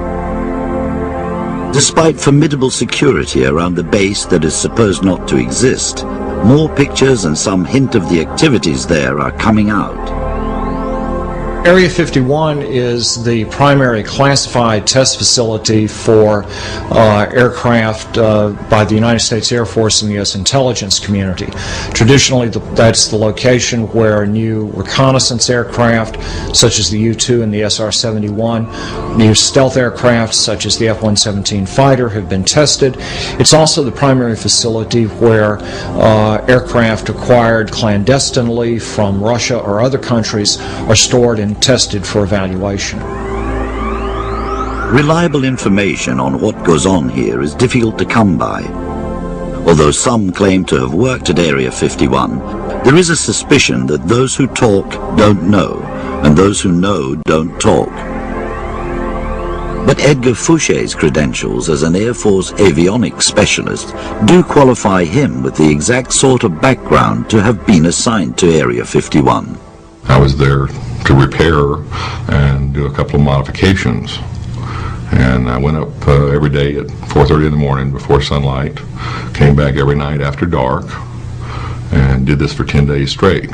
Despite formidable security around the base that is supposed not to exist, more pictures and some hint of the activities there are coming out. Area 51 is the primary classified test facility for aircraft by the United States Air Force and the U.S. intelligence community. Traditionally, that's the location where new reconnaissance aircraft, such as the U-2 and the SR-71, new stealth aircraft, such as the F-117 fighter, have been tested. It's also the primary facility where aircraft acquired clandestinely from Russia or other countries are stored and tested for evaluation. Reliable information on what goes on here is difficult to come by. Although some claim to have worked at Area 51, there is a suspicion that those who talk don't know, and those who know don't talk. But Edgar Fouche's credentials as an Air Force avionics specialist do qualify him with the exact sort of background to have been assigned to Area 51. I was there to repair and do a couple of modifications. And I went up every day at 4:30 in the morning before sunlight, came back every night after dark, and did this for 10 days straight.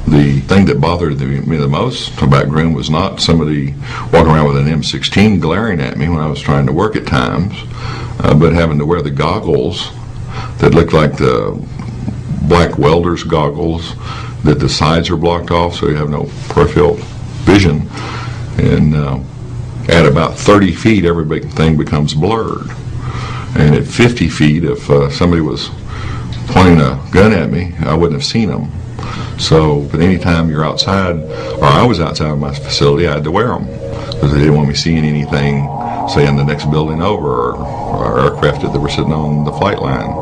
The thing that bothered me the most about Groom was not somebody walking around with an M16 glaring at me when I was trying to work at times, but having to wear the goggles that looked like the black welder's goggles, that the sides are blocked off so you have no peripheral vision. And at about 30 feet, everything becomes blurred. And at 50 feet, if somebody was pointing a gun at me, I wouldn't have seen them. So, but any time you're outside, or I was outside of my facility, I had to wear them because they didn't want me seeing anything, say, in the next building over, or aircraft that were sitting on the flight line.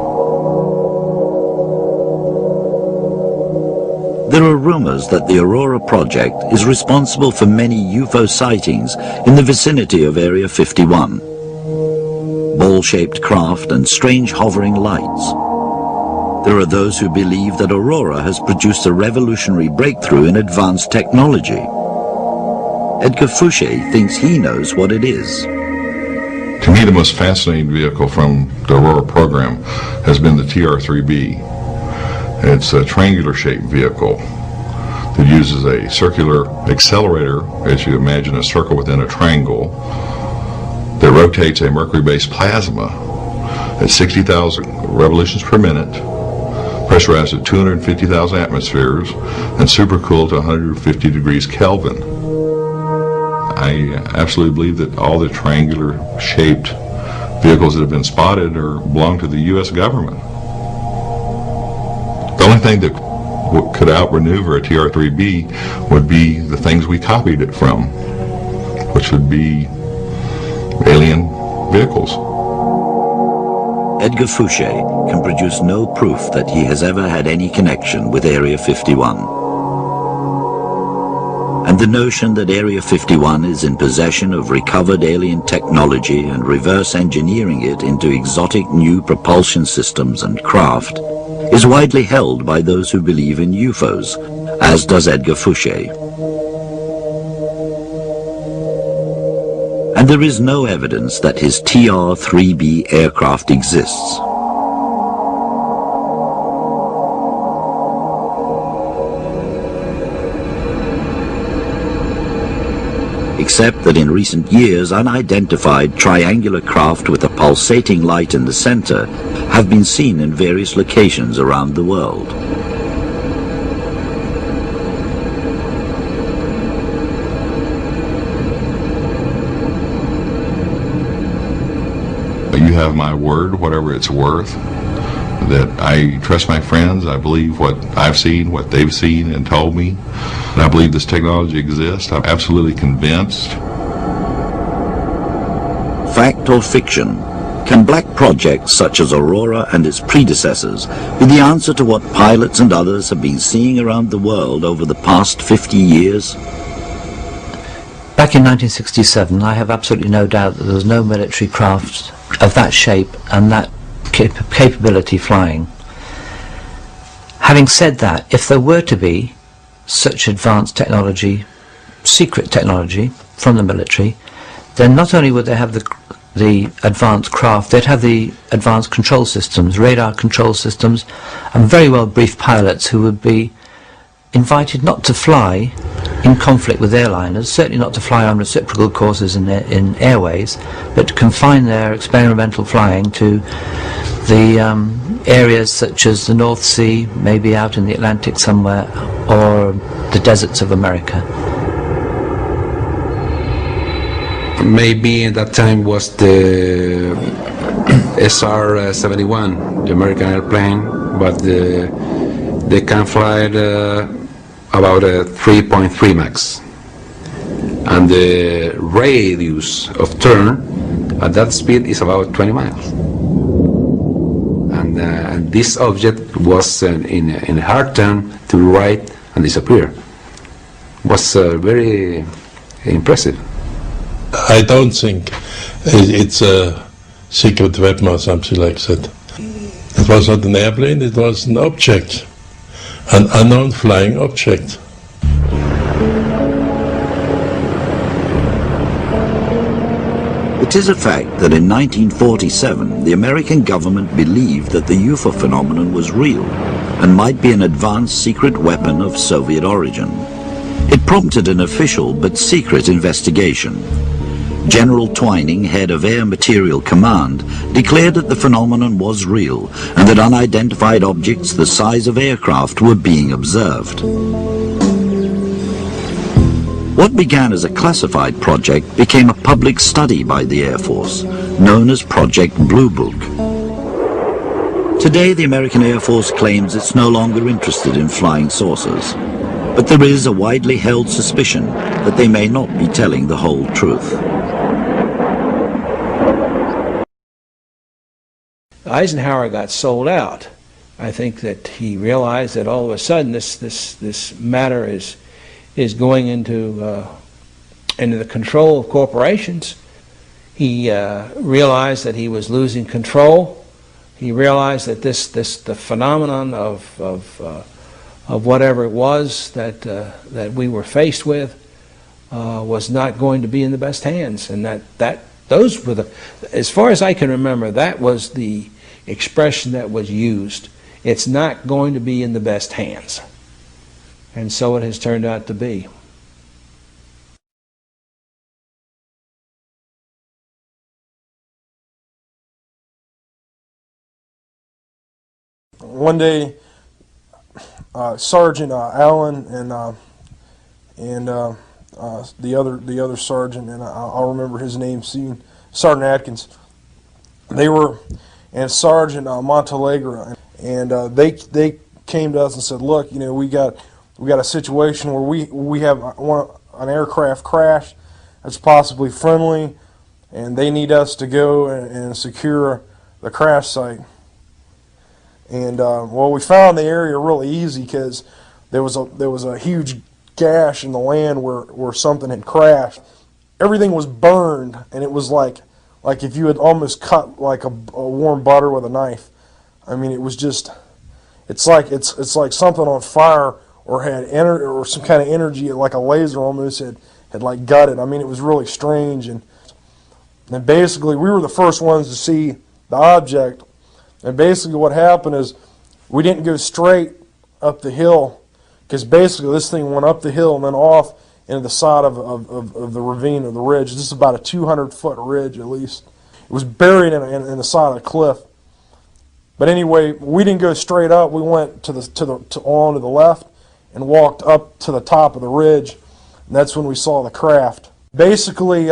There are rumors that the Aurora project is responsible for many UFO sightings in the vicinity of Area 51. Ball-shaped craft and strange hovering lights. There are those who believe that Aurora has produced a revolutionary breakthrough in advanced technology. Edgar Fouche thinks he knows what it is. To me, the most fascinating vehicle from the Aurora program has been the TR-3B. It's a triangular-shaped vehicle that uses a circular accelerator, as you imagine a circle within a triangle, that rotates a mercury-based plasma at 60,000 revolutions per minute, pressurized at 250,000 atmospheres, and supercooled to 150 degrees Kelvin. I absolutely believe that all the triangular-shaped vehicles that have been spotted belong to the U.S. government. The only thing that could outmaneuver a TR-3B would be the things we copied it from, which would be alien vehicles. Edgar Fouche can produce no proof that he has ever had any connection with Area 51. And the notion that Area 51 is in possession of recovered alien technology and reverse engineering it into exotic new propulsion systems and craft is widely held by those who believe in UFOs, as does Edgar Fouche. And there is no evidence that his TR-3B aircraft exists. Except that in recent years, unidentified triangular craft with a pulsating light in the center have been seen in various locations around the world. You have my word, whatever it's worth, that I trust my friends. I believe what I've seen, what they've seen and told me. And I believe this technology exists. I'm absolutely convinced. Fact or fiction? Can black projects such as Aurora and its predecessors be the answer to what pilots and others have been seeing around the world over the past 50 years? Back in 1967, I have absolutely no doubt that there was no military craft of that shape and that capability flying. Having said that, if there were to be such advanced technology, secret technology from the military, then not only would they have the advanced craft, they'd have the advanced control systems, radar control systems, and very well briefed pilots who would be invited not to fly in conflict with airliners, certainly not to fly on reciprocal courses in airways, but to confine their experimental flying to the areas such as the North Sea, maybe out in the Atlantic somewhere, or the deserts of America. Maybe at that time was the SR-71, the American airplane, but they can fly at about a 3.3 max. and the radius of turn at that speed is about 20 miles. And this object was in a hard turn to the right and disappear. Was very impressive. I don't think it's a secret weapon or something like that. It was not an airplane, it was an object, an unknown flying object. It is a fact that in 1947 the American government believed that the UFO phenomenon was real and might be an advanced secret weapon of Soviet origin. It prompted an official but secret investigation. General Twining, head of Air Material Command, declared that the phenomenon was real and that unidentified objects the size of aircraft were being observed. What began as a classified project became a public study by the Air Force, known as Project Blue Book. Today, the American Air Force claims it's no longer interested in flying saucers, but there is a widely held suspicion that they may not be telling the whole truth. Eisenhower got sold out. I think that he realized that all of a sudden this matter is going into the control of corporations. He realized that he was losing control. He realized that the phenomenon of whatever it was that we were faced with was not going to be in the best hands, and those were as far as I can remember, that was the expression that was used. It's not going to be in the best hands. And so it has turned out to be. One day, Sergeant Allen and the other sergeant, and I'll remember his name soon, Sergeant Atkins. They were, and Sergeant Montalegre, and they came to us and said, "Look, you know, we got a situation where we have an aircraft crash that's possibly friendly, and they need us to go and secure the crash site." And well, we found the area really easy because there was a huge gash in the land where something had crashed. Everything was burned, and it was like if you had almost cut like a warm butter with a knife. I mean, it was just, it's like something on fire or had or some kind of energy, like a laser almost had like gutted. I mean, it was really strange, and basically we were the first ones to see the object. And basically what happened is we didn't go straight up the hill, because basically this thing went up the hill and then off into the side of the ravine or the ridge. This is about a 200-foot ridge at least. It was buried in the side of the cliff. But anyway, we didn't go straight up. We went on to the left and walked up to the top of the ridge, and that's when we saw the craft. Basically,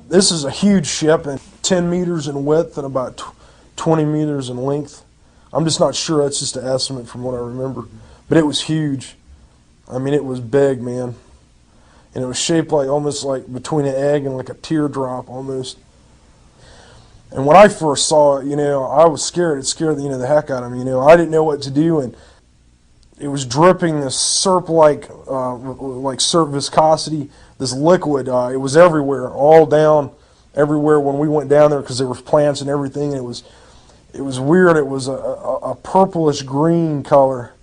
this is a huge ship, and 10 meters in width and about 20 meters in length. I'm just not sure. That's just an estimate from what I remember. But it was huge. I mean, it was big, man. And it was shaped like almost like between an egg and like a teardrop almost. And when I first saw it, you know, I was scared. It scared the heck out of me. You know, I didn't know what to do, and it was dripping this syrup-like syrup viscosity, this liquid. It was everywhere, all down everywhere when we went down there, because there was plants and everything. And it was weird. It was a purplish green color,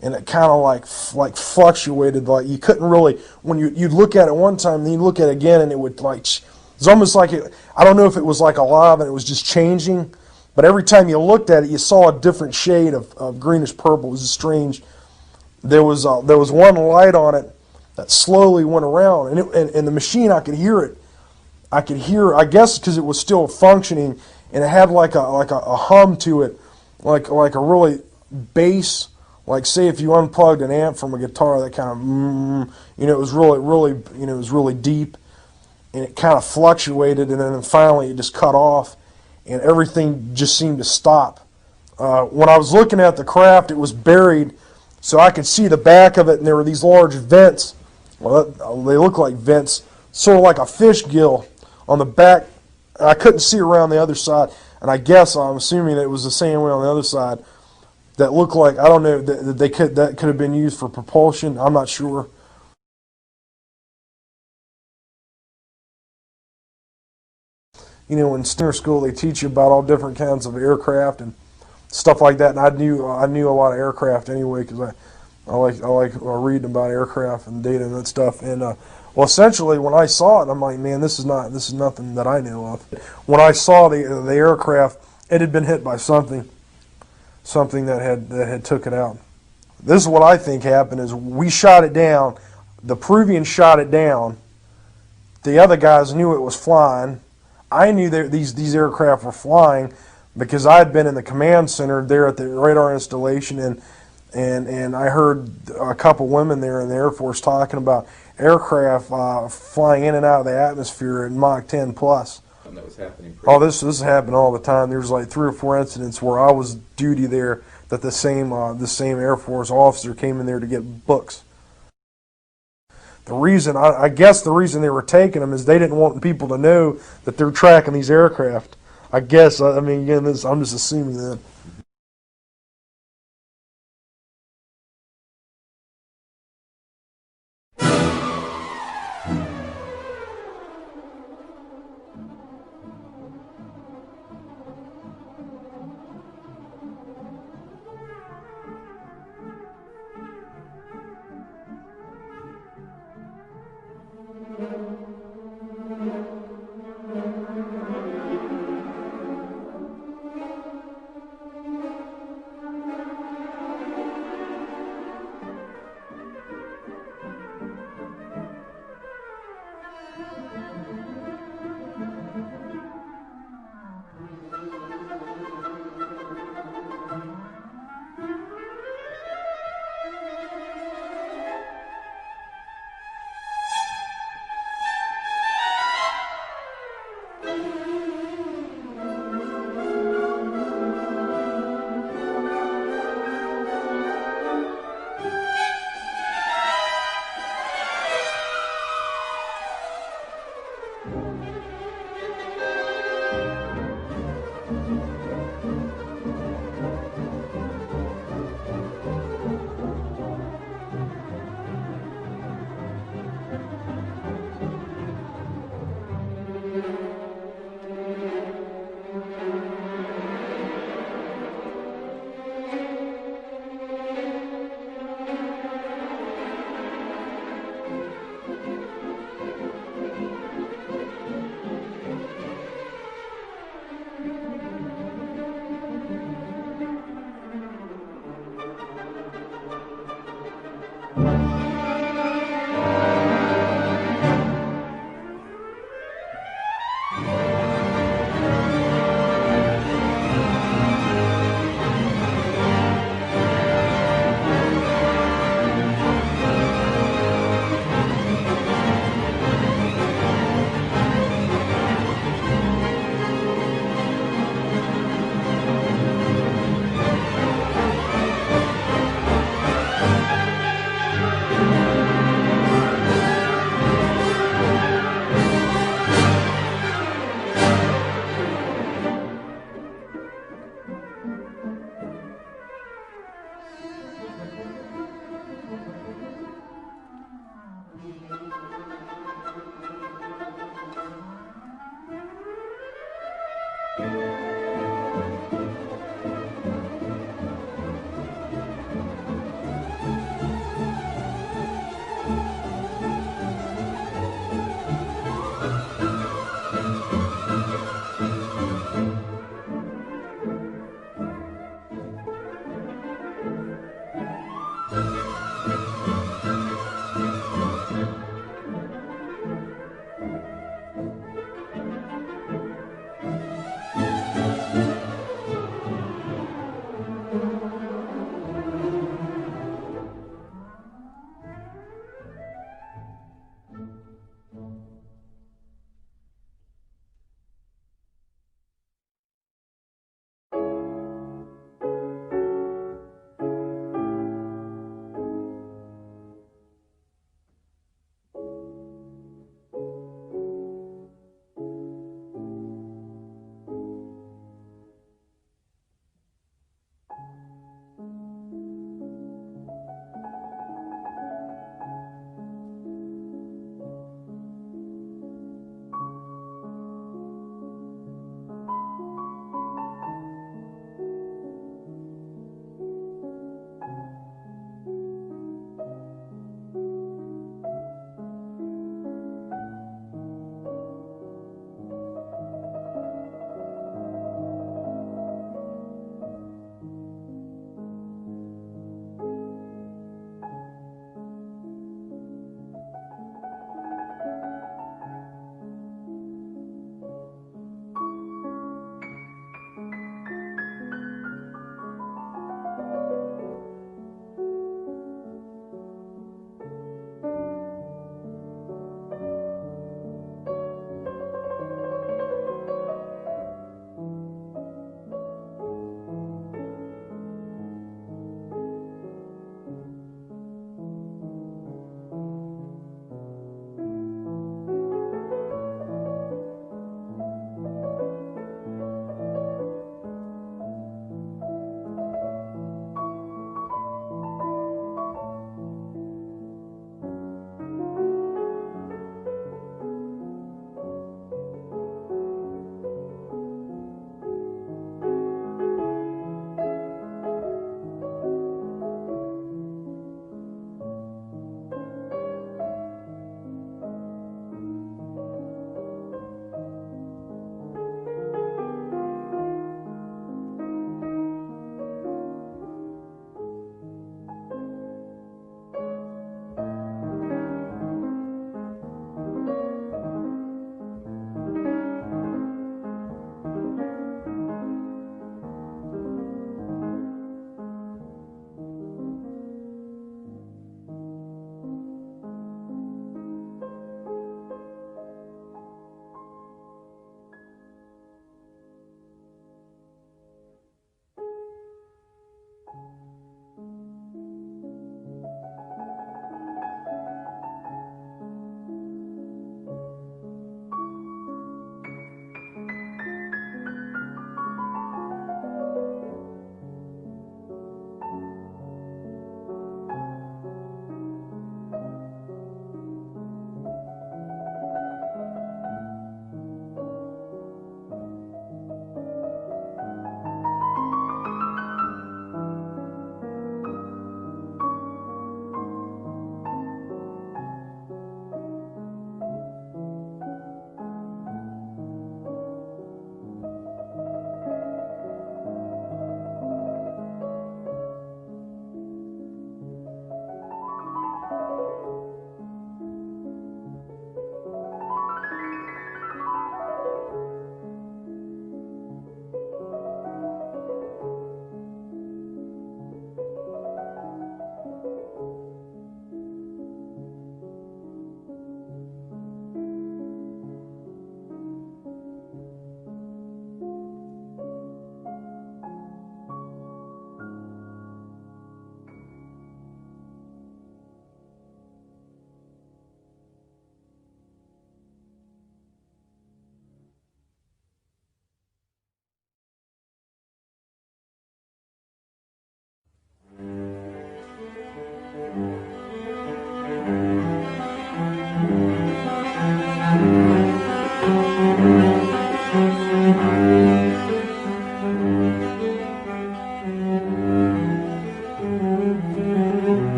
and it kind of like fluctuated. Like you couldn't really, when you'd look at it one time, then you'd look at it again, and it would like, it's almost like it. I don't know if it was like alive and it was just changing, but every time you looked at it, you saw a different shade of greenish purple. It was strange. There was one light on it that slowly went around, and the machine, I could hear it. I guess because it was still functioning, and it had like a hum to it, like a really bass, like say if you unplugged an amp from a guitar, that kind of it was really it was really deep, and it kind of fluctuated, and then finally it just cut off, and everything just seemed to stop. When I was looking at the craft, it was buried, so I could see the back of it, and there were these large vents. Well, they look like vents, sort of like a fish gill on the back. I couldn't see around the other side, and I'm assuming that it was the same way on the other side. That looked like, I don't know, that could have been used for propulsion. I'm not sure. You know, in steer school they teach you about all different kinds of aircraft and stuff like that, and I knew a lot of aircraft anyway because I like reading about aircraft and data and that stuff. And well, essentially when I saw it, I'm like, man, this is nothing that I know of. When I saw the aircraft, it had been hit by something that had took it out. This is what I think happened: is we shot it down, the Peruvians shot it down. The other guys knew it was flying. I knew that these aircraft were flying because I had been in the command center there at the radar installation, and I heard a couple women there in the Air Force talking about aircraft flying in and out of the atmosphere at Mach 10 plus. And that was happening. This happened all the time. There was like 3 or 4 incidents where I was duty there that the same Air Force officer came in there to get books. The reason, I guess the reason they were taking them is they didn't want people to know that they're tracking these aircraft. I guess, I mean, again, I'm just assuming that.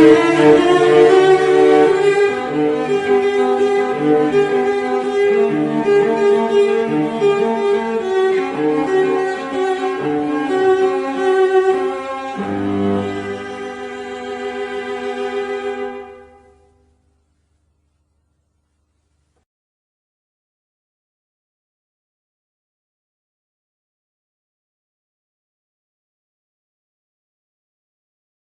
Thank you.